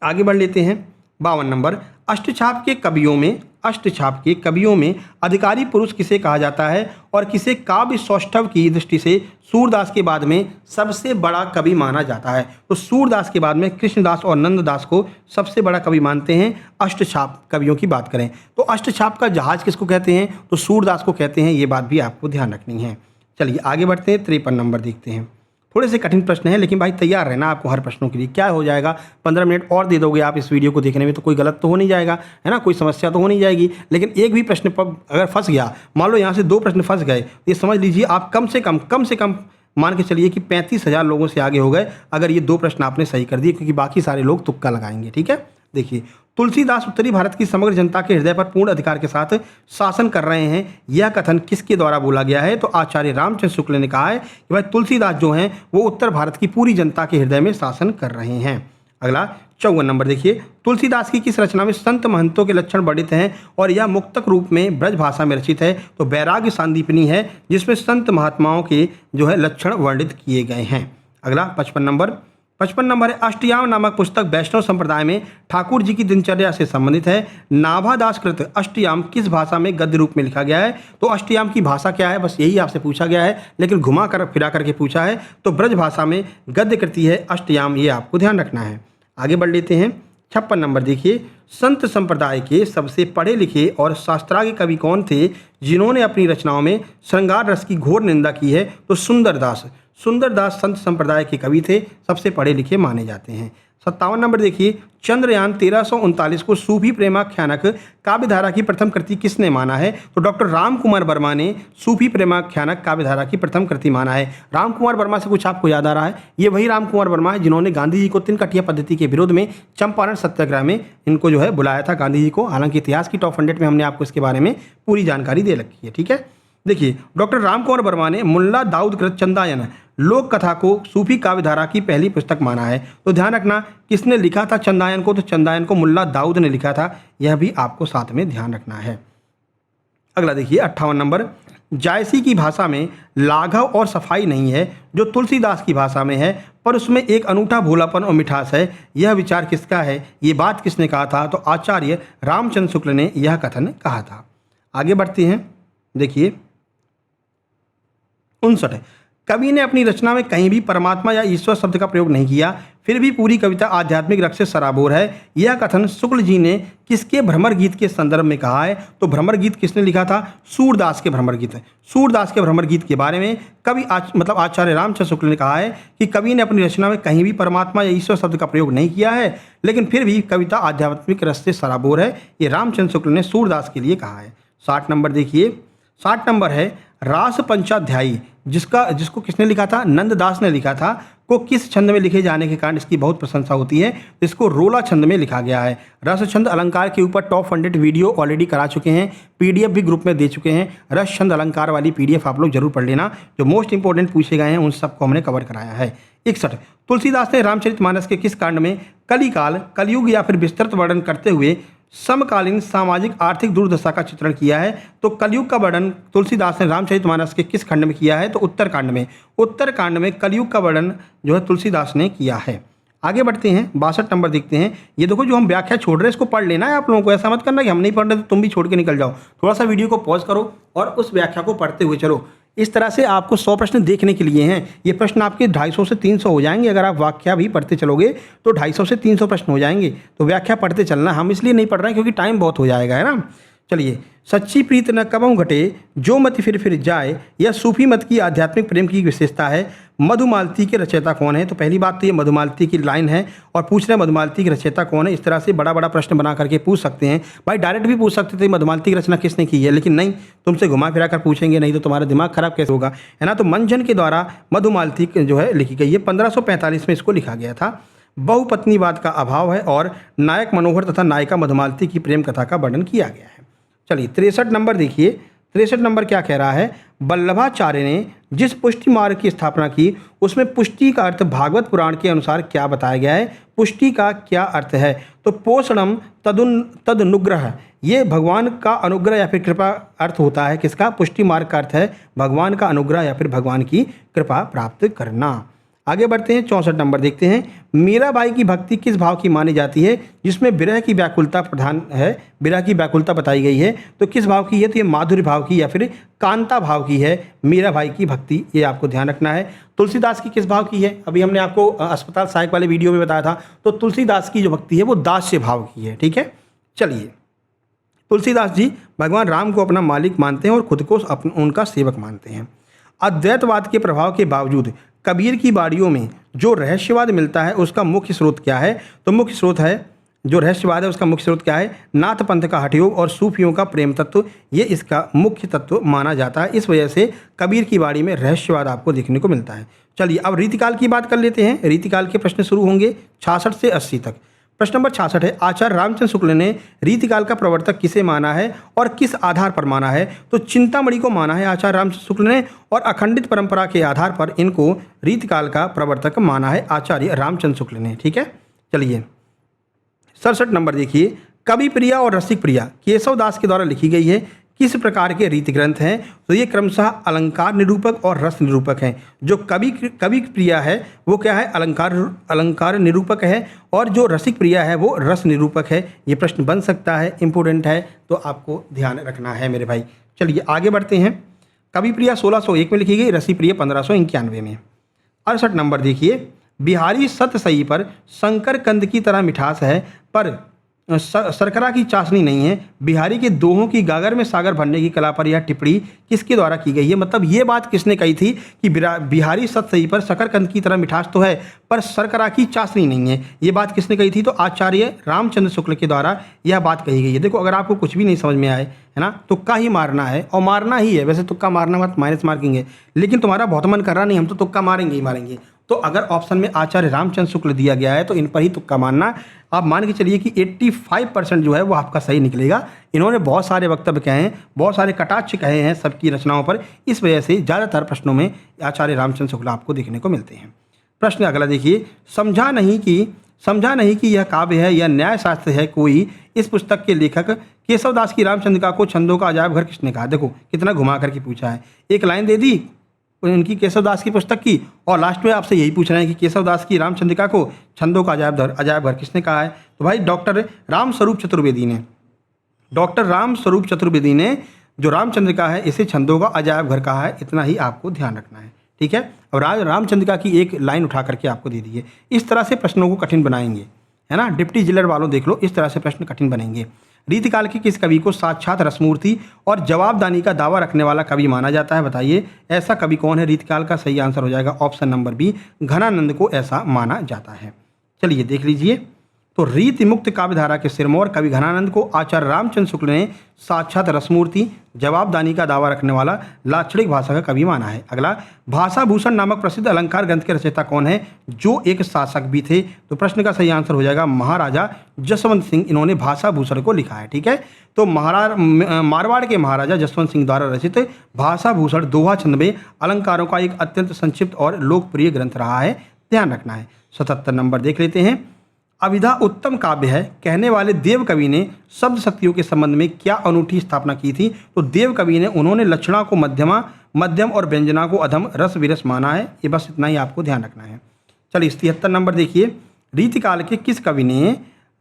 आगे बढ़ लेते हैं। 52 नंबर। अष्टछाप के कवियों में अधिकारी पुरुष किसे कहा जाता है और किसे काव्य सौष्ठव की दृष्टि से सूरदास के बाद में सबसे बड़ा कवि माना जाता है? तो सूरदास के बाद में कृष्णदास और नंददास को सबसे बड़ा कवि मानते हैं। अष्टछाप कवियों की बात करें तो अष्टछाप का जहाज किसको कहते हैं? तो सूरदास को कहते हैं। ये बात भी आपको ध्यान रखनी है। चलिए आगे बढ़ते हैं। 53 नंबर देखते हैं। थोड़े से कठिन प्रश्न है, लेकिन भाई तैयार रहना आपको हर प्रश्नों के लिए। क्या हो जाएगा, 15 मिनट और दे दोगे आप इस वीडियो को देखने में तो कोई गलत तो हो नहीं जाएगा, है ना, कोई समस्या तो हो नहीं जाएगी। लेकिन एक भी प्रश्न अगर फंस गया, मान लो यहाँ से 2 प्रश्न फंस गए, ये समझ लीजिए आप कम से कम मान के चलिए कि 35,000 लोगों से आगे हो गए अगर ये 2 प्रश्न आपने सही कर दिए, क्योंकि बाकी सारे लोग तुक्का लगाएंगे। ठीक है, देखिए, तुलसीदास उत्तरी भारत की समग्र जनता के हृदय पर पूर्ण अधिकार के साथ शासन कर रहे हैं, यह कथन किसके द्वारा बोला गया है? तो आचार्य रामचंद्र शुक्ल ने कहा है कि भाई तुलसीदास जो हैं वो उत्तर भारत की पूरी जनता के हृदय में शासन कर रहे हैं। अगला 54 नंबर देखिए। तुलसीदास की किस रचना में संत महंतों के लक्षण वर्णित हैं और यह मुक्तक रूप में ब्रज भाषा में रचित है? तो वैराग्य सांदीपनी है, जिसमें संत महात्माओं के जो है लक्षण वर्णित किए गए हैं। अगला 55 नंबर है। अष्टयाम नामक पुस्तक वैष्णव संप्रदाय में ठाकुर जी की दिनचर्या से संबंधित है। नाभादास कृत अष्टयाम किस भाषा में गद्य रूप में लिखा गया है? तो अष्टयाम की भाषा क्या है? बस यही आपसे पूछा गया है, लेकिन घुमा कर फिरा करके पूछा है। तो ब्रज भाषा में गद्य कृति है अष्टयाम, ये आपको ध्यान रखना है। आगे बढ़ लेते हैं। 56 नंबर देखिए। संत संप्रदाय के सबसे पढ़े लिखे और शास्त्रांग कवि कौन थे जिन्होंने अपनी रचनाओं में श्रृंगार रस की घोर निंदा की है? तो सुंदरदास संत संप्रदाय के कवि थे, सबसे पढ़े लिखे माने जाते हैं। 57 नंबर देखिए। चंद्रयान 1339 को सूफी प्रेमाख्यानक काव्यधारा की प्रथम कृति किसने माना है? तो डॉक्टर राम कुमार वर्मा ने सूफी प्रेमाख्यानक काव्यधारा की प्रथम कृति माना है। राम कुमार वर्मा से कुछ आपको याद आ रहा है? ये वही राम कुमार वर्मा है जिन्होंने गांधी जी को तिनकटिया पद्धति के विरोध में चंपारण सत्याग्रह में इनको जो है बुलाया था गांधी जी को। हालांकि इतिहास की टॉप 100 में हमने आपको इसके बारे में पूरी जानकारी दे रखी है। ठीक है, देखिए, डॉक्टर राम कुमार वर्मा ने मुल्ला दाऊद कृत चंदायन लोक कथा को सूफी काव्यधारा की पहली पुस्तक माना है। तो ध्यान रखना किसने लिखा था चंदायन को? तो चंदायन को मुल्ला दाऊद ने लिखा था, यह भी आपको साथ में ध्यान रखना है। अगला देखिए 58 नंबर। जायसी की भाषा में लाघव और सफाई नहीं है जो तुलसीदास की भाषा में है, पर उसमें एक अनूठा भोलापन और मिठास है, यह विचार किसका है? ये बात किसने कहा था? तो आचार्य रामचंद्र शुक्ल ने यह कथन कहा था। आगे बढ़ते हैं। देखिए 59। कवि ने अपनी रचना में कहीं भी परमात्मा या ईश्वर शब्द का प्रयोग नहीं किया, फिर भी पूरी कविता आध्यात्मिक रस से सराबोर है, यह कथन शुक्ल जी ने किसके भ्रमर गीत के संदर्भ में कहा है? तो भ्रमर गीत किसने लिखा था? सूरदास के भ्रमर गीत। सूरदास के भ्रमर गीत के बारे में कवि आचार्य रामचंद्र शुक्ल ने कहा है कि कवि ने अपनी रचना में कहीं भी परमात्मा या ईश्वर शब्द का प्रयोग नहीं किया है, लेकिन फिर भी कविता आध्यात्मिक रस से सराबोर है, ये रामचंद्र शुक्ल ने सूरदास के लिए कहा है। 60 नंबर देखिए। 60 नंबर है रास पंचाध्यायी, जिसको किसने लिखा था? नंददास ने लिखा था, को किस छंद में लिखे जाने के कारण इसकी बहुत प्रशंसा होती है? इसको रोला छंद में लिखा गया है। रस छंद अलंकार के ऊपर टॉप 100 वीडियो ऑलरेडी करा चुके हैं, पीडीएफ भी ग्रुप में दे चुके हैं। रस छंद अलंकार वाली पीडीएफ आप लोग जरूर पढ़ लेना, जो मोस्ट इंपॉर्टेंट पूछे गए हैं उन सबको हमने कवर कराया है। 61 तुलसीदास ने रामचरितमानस के किस कांड में कलिकाल, कलयुग या फिर विस्तृत वर्णन करते हुए समकालीन सामाजिक आर्थिक दुर्दशा का चित्रण किया है? तो कलयुग का वर्णन तुलसीदास ने रामचरितमानस के किस खंड में किया है? तो उत्तरकांड में। उत्तरकांड में कलयुग का वर्णन जो है तुलसीदास ने किया है। आगे बढ़ते हैं, 62 नंबर देखते हैं। ये देखो जो हम व्याख्या छोड़ रहे हैं इसको पढ़ लेना है आप लोगों को, ऐसा मत करना कि हम नहीं पढ़ रहे तो तुम भी छोड़ के निकल जाओ। थोड़ा सा वीडियो को पॉज करो और उस व्याख्या को पढ़ते हुए चलो। इस तरह से आपको 100 प्रश्न देखने के लिए हैं। ये प्रश्न आपके 250 से 300 हो जाएंगे अगर आप व्याख्या भी पढ़ते चलोगे, तो 250 से 300 प्रश्न हो जाएंगे। तो व्याख्या पढ़ते चलना, हम इसलिए नहीं पढ़ रहे हैं क्योंकि टाइम बहुत हो जाएगा, है ना। चलिए, सच्ची प्रीत न कबहु घटे, जो मत फिर जाए, यह सूफी मत की आध्यात्मिक प्रेम की विशेषता है। मधुमालती के रचयिता कौन है? तो पहली बात तो ये मधुमालती की लाइन है और पूछ रहे हैं मधुमालती की रचयिता कौन है। इस तरह से बड़ा बड़ा प्रश्न बना करके पूछ सकते हैं। भाई डायरेक्ट भी पूछ सकते थे मधुमालती की रचना किसने की है, लेकिन नहीं, तुमसे घुमा फिरा कर पूछेंगे, नहीं तो तुम्हारा दिमाग खराब कैसे होगा, है ना। तो मंजन के द्वारा मधुमालती जो है लिखी गई है, 1545 में इसको लिखा गया था। बहुपत्नीवाद का अभाव है और नायक मनोहर तथा नायिका मधुमालती की प्रेम कथा का वर्णन किया गया है। चलिए 63 नंबर देखिए, 63 नंबर क्या कह रहा है? वल्लभाचार्य ने जिस पुष्टि मार्ग की स्थापना की उसमें पुष्टि का अर्थ भागवत पुराण के अनुसार क्या बताया गया है? पुष्टि का क्या अर्थ है? तो पोषणम तदनुग्रह, ये भगवान का अनुग्रह या फिर कृपा अर्थ होता है। किसका? पुष्टि मार्ग का अर्थ है भगवान का अनुग्रह या फिर भगवान की कृपा प्राप्त करना। आगे बढ़ते हैं, 64 नंबर देखते हैं। मीराबाई की भक्ति किस भाव की मानी जाती है जिसमें विरह की व्याकुलता प्रधान है? विरह की व्याकुलता बताई गई है, तो किस भाव की है? तो ये माधुर्य भाव की या फिर कांता भाव की है मीराबाई की भक्ति, ये आपको ध्यान रखना है। तुलसीदास की किस भाव की है? अभी हमने आपको अस्पताल सहायक वाले वीडियो में बताया था। तो तुलसीदास की जो भक्ति है वो दास्य भाव की है, ठीक है। चलिए, तुलसीदास जी भगवान राम को अपना मालिक मानते हैं और खुद को उनका सेवक मानते हैं। अद्वैतवाद के प्रभाव के बावजूद कबीर की बाड़ियों में जो रहस्यवाद मिलता है उसका मुख्य स्रोत क्या है? तो मुख्य स्रोत है, जो रहस्यवाद है उसका मुख्य स्रोत क्या है? नाथ पंथ का हठयोग और सूफियों का प्रेम तत्व, ये इसका मुख्य तत्व माना जाता है। इस वजह से कबीर की बाड़ी में रहस्यवाद आपको देखने को मिलता है। चलिए अब रीतिकाल की बात कर लेते हैं। रीतिकाल के प्रश्न शुरू होंगे 66 से 80 तक। प्रश्न नंबर 66 है, आचार्य रामचंद्र शुक्ल ने रीतिकाल का प्रवर्तक किसे माना है और किस आधार पर माना है? तो चिंतामणि को माना है आचार्य रामचंद्र शुक्ल ने, और अखंडित परंपरा के आधार पर इनको रीतिकाल का प्रवर्तक माना है आचार्य रामचंद्र शुक्ल ने, ठीक है। चलिए 67 नंबर देखिए, कवि प्रिया और रसिक प्रिया केशवदास के द्वारा लिखी गई है, किस प्रकार के रीति ग्रंथ हैं? तो ये क्रमशः अलंकार निरूपक और रस निरूपक हैं। जो कवि प्रिया है वो क्या है? अलंकार निरूपक है, और जो रसिक प्रिया है वो रस निरूपक है। ये प्रश्न बन सकता है, इंपॉर्टेंट है, तो आपको ध्यान रखना है मेरे भाई। चलिए आगे बढ़ते हैं। कवि प्रिया 1601 में लिखी गई, रसिक प्रिया 1591 में। 68 नंबर देखिए, बिहारी सत सही पर शंकर कंद की तरह मिठास है पर शर्करा की चाशनी नहीं है। बिहारी के दोहों की गागर में सागर भरने की कला पर यह टिप्पणी किसके द्वारा की गई है? मतलब ये बात किसने कही थी कि बिहारी सत सही पर शकरकंद की तरह मिठास तो है पर शर्करा की चाशनी नहीं है। ये बात किसने कही थी? तो आचार्य रामचंद्र शुक्ल के द्वारा यह बात कही गई है। देखो अगर आपको कुछ भी नहीं समझ में आए, है ना, तुक्का ही मारना है, और मारना ही है। वैसे तुक्का मारना मत, माइनस मार्किंग है, लेकिन तुम्हारा बहुत मन कर रहा नहीं, हम तो तुक्का मारेंगे ही मारेंगे। तो अगर ऑप्शन में आचार्य रामचंद्र शुक्ल दिया गया है तो इन पर ही तुक्का मारना। आप मान के चलिए कि 85% जो है वो आपका सही निकलेगा। इन्होंने बहुत सारे वक्तव्य कहे हैं, बहुत सारे कटाक्ष कहे हैं सबकी रचनाओं पर, इस वजह से ज़्यादातर प्रश्नों में आचार्य रामचंद्र शुक्ल आपको देखने को मिलते हैं। प्रश्न अगला देखिए, समझा नहीं कि यह काव्य है या न्याय शास्त्र है कोई, इस पुस्तक के लेखक केशवदास की रामचंद्रिका को छंदों का अजायब घर किसने कहा? देखो कितना घुमा करके पूछा है, एक लाइन दे दी उनकी केशवदास की पुस्तक की, और लास्ट में आपसे यही पूछ रहे हैं कि केशवदास की रामचंद्रिका को छंदों का अजायब घर किसने कहा है? तो भाई डॉक्टर रामस्वरूप चतुर्वेदी ने। डॉक्टर रामस्वरूप चतुर्वेदी ने जो रामचंद्रिका है इसे छंदों का अजायब घर कहा है। इतना ही आपको ध्यान रखना है, ठीक है। और आज रामचंद्रिका की एक लाइन उठा करके आपको दे दी है। इस तरह से प्रश्नों को कठिन बनाएंगे, है ना। डिप्टी जिलर वालों देख लो, इस तरह से प्रश्न कठिन बनेंगे। रीतिकाल के किस कवि को साक्षात रसमूर्ति और जवाबदानी का दावा रखने वाला कवि माना जाता है? बताइए ऐसा कवि कौन है? रीतिकाल का सही आंसर हो जाएगा ऑप्शन नंबर बी, घनानंद को ऐसा माना जाता है। चलिए देख लीजिए, तो रीति मुक्त काव्यधारा के सिरमौर कवि घनानंद को आचार्य रामचंद्र शुक्ल ने साक्षात रसमूर्ति जवाबदानी का दावा रखने वाला लाक्षणिक भाषा का कवि माना है। अगला, भाषा भूषण नामक प्रसिद्ध अलंकार ग्रंथ के रचयिता कौन है जो एक शासक भी थे? तो प्रश्न का सही आंसर हो जाएगा महाराजा जसवंत सिंह। इन्होंने भाषा भूषण को लिखा है। ठीक है, तो मारवाड़ के महाराजा जसवंत सिंह द्वारा रचित भाषा भूषण दोहा छंद में अलंकारों का एक अत्यंत संक्षिप्त और लोकप्रिय ग्रंथ रहा है, ध्यान रखना है। 77 नंबर देख लेते हैं। अभिधा उत्तम काव्य है कहने वाले देव कवि ने शब्द शक्तियों के संबंध में क्या अनूठी स्थापना की थी? तो देव कवि ने उन्होंने लक्षणा को मध्यम और व्यंजना को अधम रस विरस माना है। ये बस इतना ही आपको ध्यान रखना है। चलिए 73 नंबर देखिए। रीतिकाल के किस कवि ने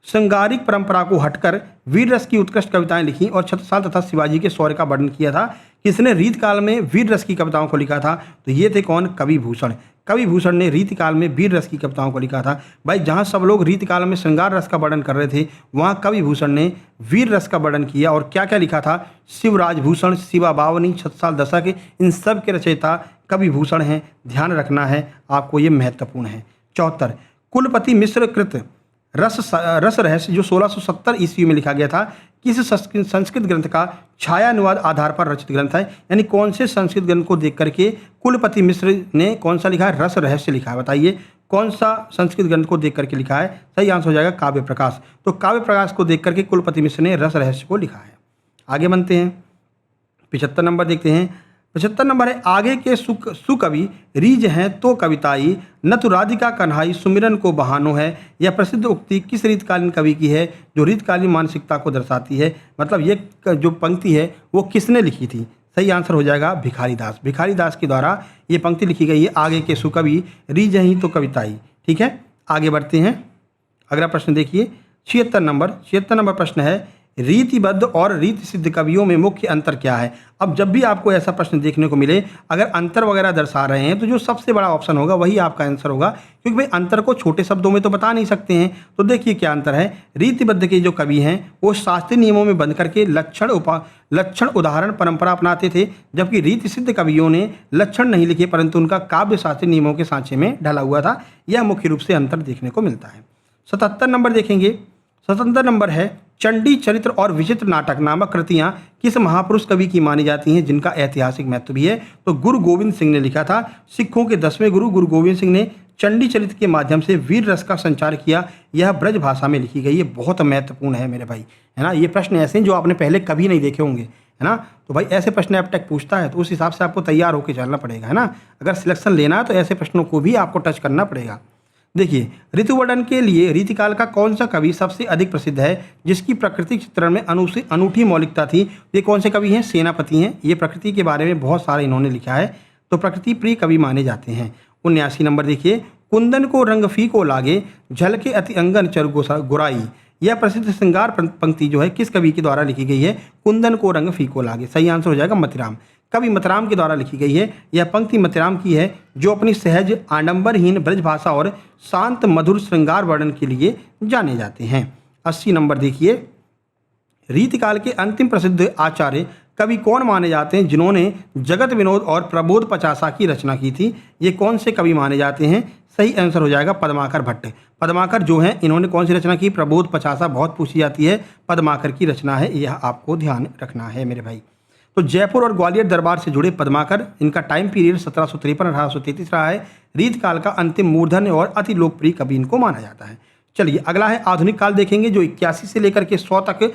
श्रृंगारिक परंपरा को हटकर वीर रस की उत्कृष्ट कविताएं लिखी और छत्रसाल तथा शिवाजी के शौर्य का वर्णन किया था? किसने रीतकाल में वीर रस की कविताओं को लिखा था? तो ये थे कौन? कवि भूषण। कवि भूषण ने रीतिकाल में वीर रस की कविताओं को लिखा था। भाई जहाँ सब लोग रीतिकाल में श्रृंगार रस का वर्णन कर रहे थे, वहाँ कवि भूषण ने वीर रस का वर्णन किया। और क्या क्या लिखा था? शिवराज भूषण, शिवा बावनी, छत्रसाल दशक, इन सब के रचयिता कवि भूषण हैं। ध्यान रखना है आपको, ये महत्वपूर्ण है। 74 कुलपति मिश्र कृत रस रहस्य जो 1670 ईस्वी में लिखा गया था, किस संस्कृत ग्रंथ का छायानुवाद आधार पर रचित ग्रंथ है? यानी कौन से संस्कृत ग्रंथ को देख करके कुलपति मिश्र ने कौन सा लिखा है? रस रहस्य लिखा है। बताइए कौन सा संस्कृत ग्रंथ को देख करके लिखा है? सही आंसर हो जाएगा काव्य प्रकाश। तो काव्य प्रकाश को देख करके कुलपति मिश्र ने रस रहस्य को लिखा है। आगे बनते हैं। 75 नंबर देखते हैं। 75 नंबर है, आगे के सुकवि रीज हैं तो कविताई, न तो राधिका कन्हाई सुमिरन को बहानो है। यह प्रसिद्ध उक्ति किस रीतकालीन कवि की है जो रीतकालीन मानसिकता को दर्शाती है? मतलब ये जो पंक्ति है वो किसने लिखी थी? सही आंसर हो जाएगा भिखारी दास। भिखारी दास के द्वारा ये पंक्ति लिखी गई है, आगे के सुकवि रीज हैं तो कविताई। ठीक है, आगे बढ़ते हैं। अगला प्रश्न देखिए 76 नंबर प्रश्न है, रीतिबद्ध और रीति सिद्ध कवियों में मुख्य अंतर क्या है? अब जब भी आपको ऐसा प्रश्न देखने को मिले, अगर अंतर वगैरह दर्शा रहे हैं तो जो सबसे बड़ा ऑप्शन होगा वही आपका आंसर होगा, क्योंकि भाई अंतर को छोटे शब्दों में तो बता नहीं सकते हैं। तो देखिए क्या अंतर है। रीतिबद्ध के जो कवि हैं वो शास्त्रीय नियमों में बंध करके लक्षण उदाहरण परंपरा अपनाते थे, जबकि रीति सिद्ध कवियों ने लक्षण नहीं लिखे परंतु उनका काव्य शास्त्रीय नियमों के सांचे में ढला हुआ था। यह मुख्य रूप से अंतर देखने को मिलता है। 77 नंबर देखेंगे। 77 नंबर है, चंडी चरित्र और विचित्र नाटक नामक कृतियां किस महापुरुष कवि की मानी जाती हैं जिनका ऐतिहासिक महत्व भी है? तो गुरु गोविंद सिंह ने लिखा था। सिखों के 10वें गुरु गोविंद सिंह ने चंडी चरित्र के माध्यम से वीर रस का संचार किया। यह ब्रज भाषा में लिखी गई है। बहुत महत्वपूर्ण है मेरे भाई, है ना। ये प्रश्न ऐसे हैं जो आपने पहले कभी नहीं देखे होंगे, है ना। तो भाई ऐसे प्रश्न एप्टेक पूछता है तो उस हिसाब से आपको तैयार होकर चलना पड़ेगा, है ना। अगर सिलेक्शन लेना है तो ऐसे प्रश्नों को भी आपको टच करना पड़ेगा। देखिए, ऋतुवर्णन के लिए रीतिकाल का कौन सा कवि सबसे अधिक प्रसिद्ध है जिसकी प्रकृति चित्रण में अनूठी मौलिकता थी? ये कौन से कवि हैं? सेनापति हैं। ये प्रकृति के बारे में बहुत सारा इन्होंने लिखा है, तो प्रकृति प्रिय कवि माने जाते हैं। 79 नंबर देखिए, कुंदन को रंग फीको लागे, झलके अति अंगन चर गुराई। यह प्रसिद्ध श्रृंगार पंक्ति जो है किस कवि के द्वारा लिखी गई है? कुंदन को रंग फीको लागे। सही आंसर हो जाएगा मतिराम। कवि मतिराम के द्वारा लिखी गई है। यह पंक्ति मतिराम की है जो अपनी सहज आडंबरहीन ब्रज भाषा और शांत मधुर श्रृंगार वर्णन के लिए जाने जाते हैं। 80 नंबर देखिए, रीतिकाल के अंतिम प्रसिद्ध आचार्य कवि कौन माने जाते हैं जिन्होंने जगत विनोद और प्रबोध पचासा की रचना की थी? ये कौन से कवि माने जाते हैं? सही आंसर हो जाएगा पद्माकर भट्ट। पद्माकर जो हैं इन्होंने कौन सी रचना की? प्रबोध पचासा बहुत पूछी जाती है, पद्माकर की रचना है, यह आपको ध्यान रखना है मेरे भाई। तो जयपुर और ग्वालियर दरबार से जुड़े पद्माकर, इनका टाइम पीरियड 1753-1833 रहा है। रीतकाल का अंतिम मूर्धन्य और अति लोकप्रिय कवि इनको माना जाता है। चलिए अगला है आधुनिक काल देखेंगे, जो 81 से लेकर के 100 तक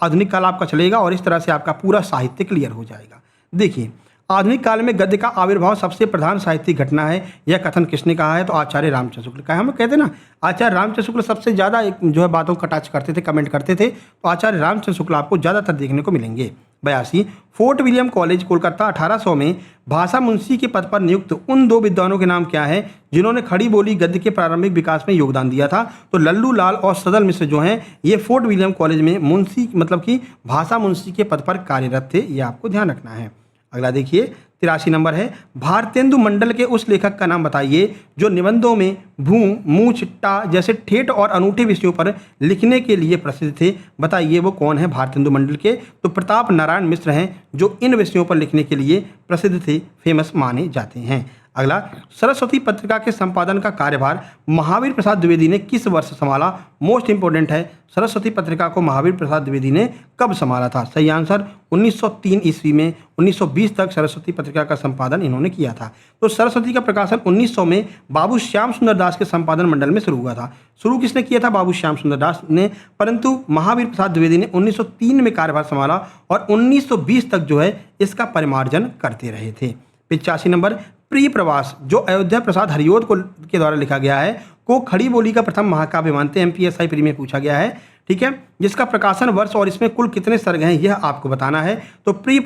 आधुनिक काल आपका चलेगा और इस तरह से आपका पूरा साहित्य क्लियर हो जाएगा। देखिए, आधुनिक काल में गद्य का आविर्भाव सबसे प्रधान साहित्यिक घटना है। यह कथन किसने कहा है? तो आचार्य रामचंद्र शुक्ल का है। हम कहते हैं ना, आचार्य रामचंद्र शुक्ल सबसे ज़्यादा जो है बातों का टच करते थे, कमेंट करते थे, तो आचार्य रामचंद्र शुक्ल आपको ज़्यादातर देखने को मिलेंगे। 82 फोर्ट विलियम कॉलेज कोलकाता 1800 में भाषा मुंशी के पद पर नियुक्त उन 2 विद्वानों के नाम क्या है जिन्होंने खड़ी बोली गद्य के प्रारंभिक विकास में योगदान दिया था? तो लल्लू लाल और सदल मिश्र जो हैं ये फोर्ट विलियम कॉलेज में मुंशी मतलब कि भाषा मुंशी के पद पर कार्यरत थे। ये आपको ध्यान रखना है। अगला देखिए 83 नंबर है, भारतेंदु मंडल के उस लेखक का नाम बताइए जो निबंधों में भू, मूछ, टा जैसे ठेठ और अनूठे विषयों पर लिखने के लिए प्रसिद्ध थे। बताइए वो कौन है भारतेंदु मंडल के? तो प्रताप नारायण मिश्र हैं जो इन विषयों पर लिखने के लिए प्रसिद्ध थे, फेमस माने जाते हैं। अगला, सरस्वती पत्रिका के संपादन का कार्यभार महावीर प्रसाद द्विवेदी ने किस वर्ष संभाला? मोस्ट इंपोर्टेंट है, सरस्वती पत्रिका को महावीर प्रसाद द्विवेदी ने कब संभाला था? सही आंसर 1903 ईस्वी में। 1920 तक सरस्वती पत्रिका का संपादन इन्होंने किया था। तो सरस्वती का प्रकाशन 1900 में बाबू श्याम सुंदर दास के संपादन मंडल में शुरू हुआ था। शुरू किसने किया था? बाबू श्याम सुंदर दास ने, परंतु महावीर प्रसाद द्विवेदी ने 1903 में कार्यभार संभाला और 1920 तक जो है इसका परिमार्जन करते रहे थे। 85 नंबर, प्रिय प्रवास जो अयोध्या प्रसाद हरिओद को के द्वारा लिखा गया है को खड़ी बोली का प्रथम महाकाव्य मानते हैं। एमपीएसआई प्री में पूछा गया है, ठीक है, जिसका प्रकाशन वर्ष और इसमें कुल कितने सर्ग हैं यह आपको बताना है। तो प्रिय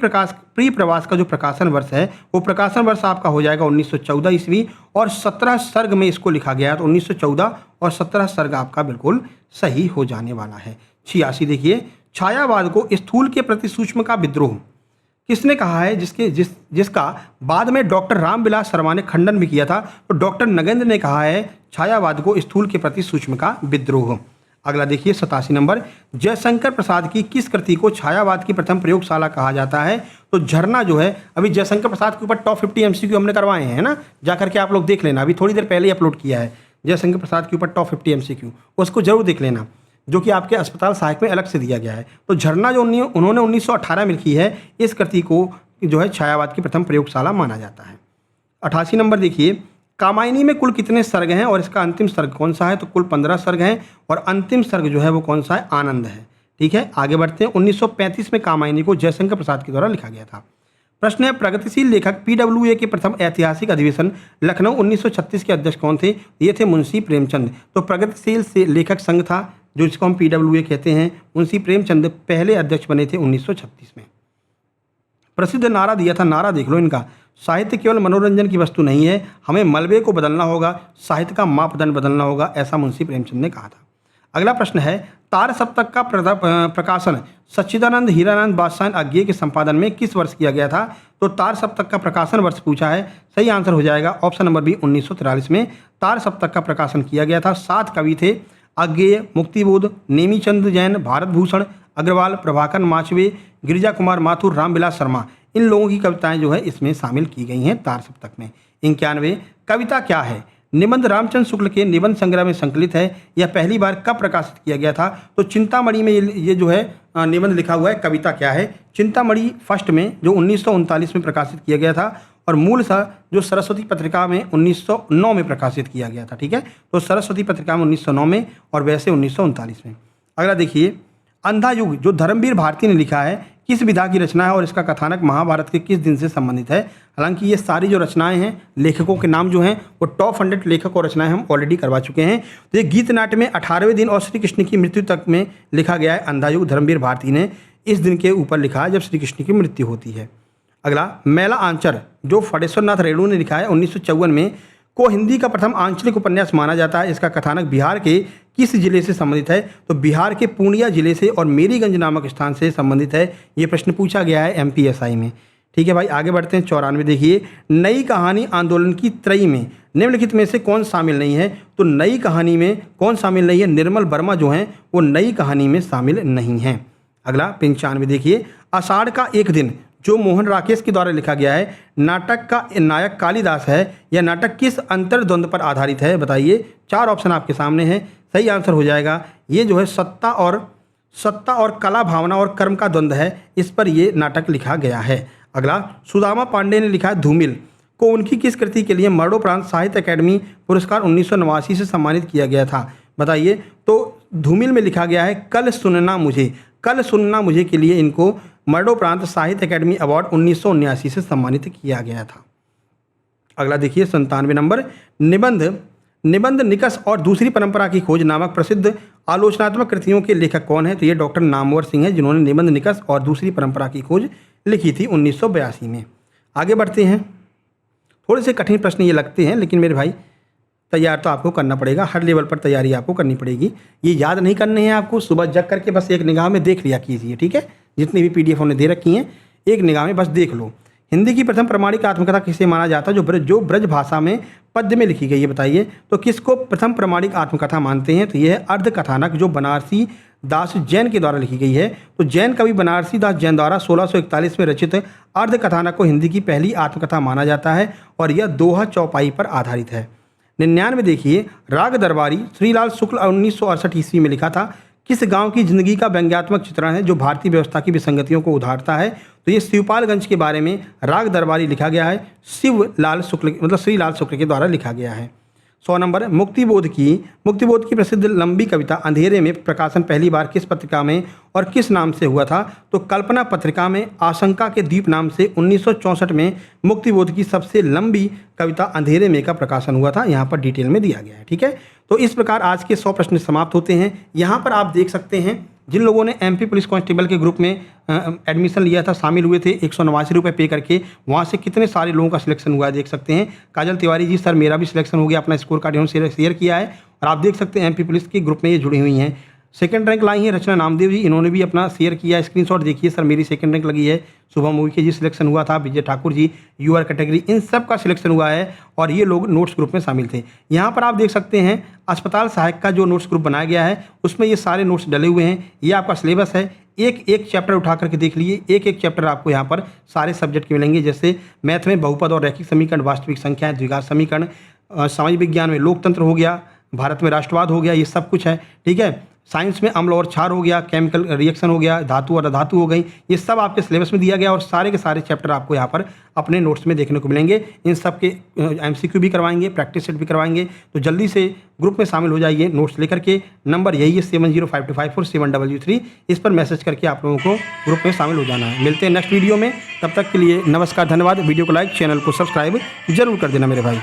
प्रवास का जो प्रकाशन वर्ष है वो प्रकाशन वर्ष आपका हो जाएगा 1914 ईस्वी और 17 सर्ग में इसको लिखा गया है। तो 1914 और 17 सर्ग आपका बिल्कुल सही हो जाने वाला है। 86 देखिए, छायावाद को स्थूल के प्रति सूक्ष्म का विद्रोह किसने कहा है? जिसका बाद में डॉक्टर रामविलास शर्मा ने खंडन भी किया था। तो डॉक्टर नगेंद्र ने कहा है छायावाद को स्थूल के प्रति सूक्ष्म का विद्रोह। अगला देखिए 87 नंबर, जयशंकर प्रसाद की किस कृति को छायावाद की प्रथम प्रयोगशाला कहा जाता है? तो झरना जो है, अभी जयशंकर प्रसाद के ऊपर टॉप 50 MCQ हमने करवाए हैं ना, जाकर के आप लोग देख लेना, अभी थोड़ी देर पहले ही अपलोड किया है जयशंकर प्रसाद के ऊपर टॉप 50 MCQ, उसको जरूर देख लेना, जो कि आपके अस्पताल सहायक में अलग से दिया गया है। तो झरना जो उन्होंने 1918 में लिखी है, इस कृति को जो है छायावाद की प्रथम प्रयोगशाला माना जाता है। 88 नंबर देखिए, कामायनी में कुल कितने सर्ग हैं और इसका अंतिम सर्ग कौन सा है? तो कुल 15 सर्ग हैं और अंतिम सर्ग जो है वो कौन सा है? आनंद है। ठीक है, आगे बढ़ते हैं। 1935 में कामायनी को जयशंकर प्रसाद के द्वारा लिखा गया था। प्रश्न है, प्रगतिशील लेखक PWA के प्रथम ऐतिहासिक अधिवेशन लखनऊ 1936 के अध्यक्ष कौन थे? ये थे मुंशी प्रेमचंद। तो प्रगतिशील से लेखक संघ था जो जिसको हम PWA कहते हैं, मुंशी प्रेमचंद पहले अध्यक्ष बने थे 1936 में। प्रसिद्ध नारा दिया था, नारा देख लो इनका, साहित्य केवल मनोरंजन की वस्तु नहीं है, हमें मलबे को बदलना होगा, साहित्य का मापदंड बदलना होगा, ऐसा मुंशी प्रेमचंद ने कहा था। अगला प्रश्न है, तार सप्तक का प्रकाशन सच्चिदानंद हीरानंद बादशाह अज्ञे के संपादन में किस वर्ष किया गया था? तो तार सप्तक का प्रकाशन वर्ष पूछा है, सही आंसर हो जाएगा ऑप्शन नंबर बी 1943 में तार सप्तक का प्रकाशन किया गया था। 7 कवि थे, अज्ञेय, मुक्तिबोध, नेमीचंद जैन, भारत भूषण अग्रवाल, प्रभाकर माचवे, गिरिजा कुमार माथुर, रामविलास शर्मा, इन लोगों की कविताएं जो है इसमें शामिल की गई हैं तार सप्तक में। 91, कविता क्या है? निबंध रामचंद्र शुक्ल के निबंध संग्रह में संकलित है। यह पहली बार कब प्रकाशित किया गया था? तो चिंतामणि में ये जो है निबंध लिखा हुआ है, कविता क्या है। चिंतामणि फर्स्ट में जो 1939 में प्रकाशित किया गया था और मूलतः जो सरस्वती पत्रिका में 1909 में प्रकाशित किया गया था। ठीक है, तो सरस्वती पत्रिका में 1909 में और वैसे 1939 में। अगला देखिए, अंधा युग जो धर्मवीर भारती ने लिखा है किस विधा की रचना है और इसका कथानक महाभारत के किस दिन से संबंधित है? हालांकि ये सारी जो रचनाएं हैं, लेखकों के नाम जो हैं वो टॉप 100 लेखक और रचनाएं हम ऑलरेडी करवा चुके हैं। तो ये गीत नाट्य में 18वें दिन और श्री कृष्ण की मृत्यु तक में लिखा गया है। अंधा युग धर्मवीर भारती ने इस दिन के ऊपर लिखा है जब श्री कृष्ण की मृत्यु होती है। अगला, मैला आंचर जो फटेश्वर नाथ रेणु ने लिखा है 1954 में को हिंदी का प्रथम आंचलिक उपन्यास माना जाता है। इसका कथानक बिहार के किस जिले से संबंधित है? तो बिहार के पूर्णिया जिले से और मेरीगंज नामक स्थान से संबंधित है। ये प्रश्न पूछा गया है MPSI में। ठीक है भाई, आगे बढ़ते हैं। 94 देखिए, नई कहानी आंदोलन की त्रयी में निम्नलिखित में से कौन शामिल नहीं है? तो नई कहानी में कौन शामिल नहीं है? निर्मल वर्मा जो हैं वो नई कहानी में शामिल नहीं हैं। अगला 95 देखिए, आषाढ़ का एक दिन जो मोहन राकेश के द्वारा लिखा गया है, नाटक का नायक कालिदास है। यह नाटक किस अंतर्द्वंद पर आधारित है? बताइए। 4 ऑप्शन आपके सामने हैं, सही आंसर हो जाएगा ये जो है सत्ता और कला, भावना और कर्म का द्वंद्व है, इस पर ये नाटक लिखा गया है। अगला, सुदामा पांडे ने लिखा है धूमिल को उनकी किस कृति के लिए मरणोपरांत साहित्य अकादमी पुरस्कार 1989 से सम्मानित किया गया था? बताइए। तो धूमिल में लिखा गया है कल सुनना मुझे के लिए इनको मरणोपरांत साहित्य अकादमी अवार्ड 1979 से सम्मानित किया गया था। अगला देखिए 97 नंबर, निबंध निकष और दूसरी परंपरा की खोज नामक प्रसिद्ध आलोचनात्मक कृतियों के लेखक कौन है? तो ये डॉक्टर नामवर सिंह हैं जिन्होंने निबंध निकष और दूसरी परंपरा की खोज लिखी थी 1982 में। आगे बढ़ते हैं। थोड़े से कठिन प्रश्न ये लगते हैं, लेकिन मेरे भाई तैयार तो आपको करना पड़ेगा, हर लेवल पर तैयारी आपको करनी पड़ेगी। ये याद नहीं करने हैं आपको, सुबह जग करके बस एक निगाह में देख लिया कीजिए। ठीक है, जितनी भी PDF उन्हें दे रखी हैं एक निगाह में बस देख लो। हिंदी की प्रथम प्रमाणिक आत्मकथा किसे माना जाता है जो ब्रज भाषा में पद्य में लिखी गई है? बताइए। तो किसको प्रथम प्रमाणिक आत्मकथा मानते हैं? तो यह है अर्ध कथानक, जो बनारसी दास जैन के द्वारा लिखी गई है। तो जैन कवि बनारसी दास जैन द्वारा 1641 में रचित अर्ध कथानक को हिंदी की पहली आत्मकथा माना जाता है और यह दोहा चौपाई पर आधारित है। 99 देखिए, राग दरबारी श्रीलाल शुक्ल 1968 ईस्वी में लिखा था। किस गांव की जिंदगी का व्यंग्यात्मक चित्रण है जो भारतीय व्यवस्था की विसंगतियों को उधारता है? तो ये शिवपालगंज के बारे में राग दरबारी लिखा गया है। श्रीलाल शुक्ल के द्वारा लिखा गया है। 100 नंबर, मुक्तिबोध की प्रसिद्ध लंबी कविता अंधेरे में प्रकाशन पहली बार किस पत्रिका में और किस नाम से हुआ था? तो कल्पना पत्रिका में आशंका के द्वीप नाम से 1964 में मुक्तिबोध की सबसे लंबी कविता अंधेरे में का प्रकाशन हुआ था। यहाँ पर डिटेल में दिया गया है। ठीक है, तो इस प्रकार आज के 100 प्रश्न समाप्त होते हैं। यहाँ पर आप देख सकते हैं जिन लोगों ने एमपी पुलिस कांस्टेबल के ग्रुप में एडमिशन लिया था, शामिल हुए थे 189 रुपये पे करके, वहाँ से कितने सारे लोगों का सिलेक्शन हुआ है देख सकते हैं। काजल तिवारी जी, सर मेरा भी सिलेक्शन हो गया, अपना स्कोर कार्ड इन्होंने शेयर किया है और आप देख सकते हैं एमपी पुलिस के ग्रुप में ये जुड़ी हुई हैं। सेकंड रैंक लाई है रचना नामदेव जी, इन्होंने भी अपना शेयर किया है, स्क्रीनशॉट देखिए सर मेरी सेकंड रैंक लगी है। शुभम मूवी के जी सिलेक्शन हुआ था, विजय ठाकुर जी यूआर कैटेगरी, इन सब का सिलेक्शन हुआ है और ये लोग नोट्स ग्रुप में शामिल थे। यहाँ पर आप देख सकते हैं अस्पताल सहायक का जो नोट्स ग्रुप बनाया गया है उसमें ये सारे नोट्स डले हुए हैं। ये आपका सिलेबस है, एक एक चैप्टर उठा करके देख लीजिए, एक एक चैप्टर आपको यहाँ पर सारे सब्जेक्ट के मिलेंगे। जैसे मैथ में बहुपद और रैखिक समीकरण, वास्तविक संख्याएं, द्विघात समीकरण, सामाजिक विज्ञान में लोकतंत्र हो गया, भारत में राष्ट्रवाद हो गया, ये सब कुछ है। ठीक है, साइंस में अम्ल और क्षार हो गया, केमिकल रिएक्शन हो गया, धातु और अधातु हो गई, ये सब आपके सिलेबस में दिया गया और सारे के सारे चैप्टर आपको यहाँ पर अपने नोट्स में देखने को मिलेंगे। इन सब के एमसीक्यू भी करवाएंगे, प्रैक्टिस सेट भी करवाएंगे, तो जल्दी से ग्रुप में शामिल हो जाइए नोट्स लेकर के। नंबर यही है 7052547133, इस पर मैसेज करके आप लोगों को ग्रुप में शामिल हो जाना है। मिलते हैं नेक्स्ट वीडियो में, तब तक के लिए नमस्कार, धन्यवाद। वीडियो को लाइक, चैनल को सब्सक्राइब जरूर कर देना मेरे भाई।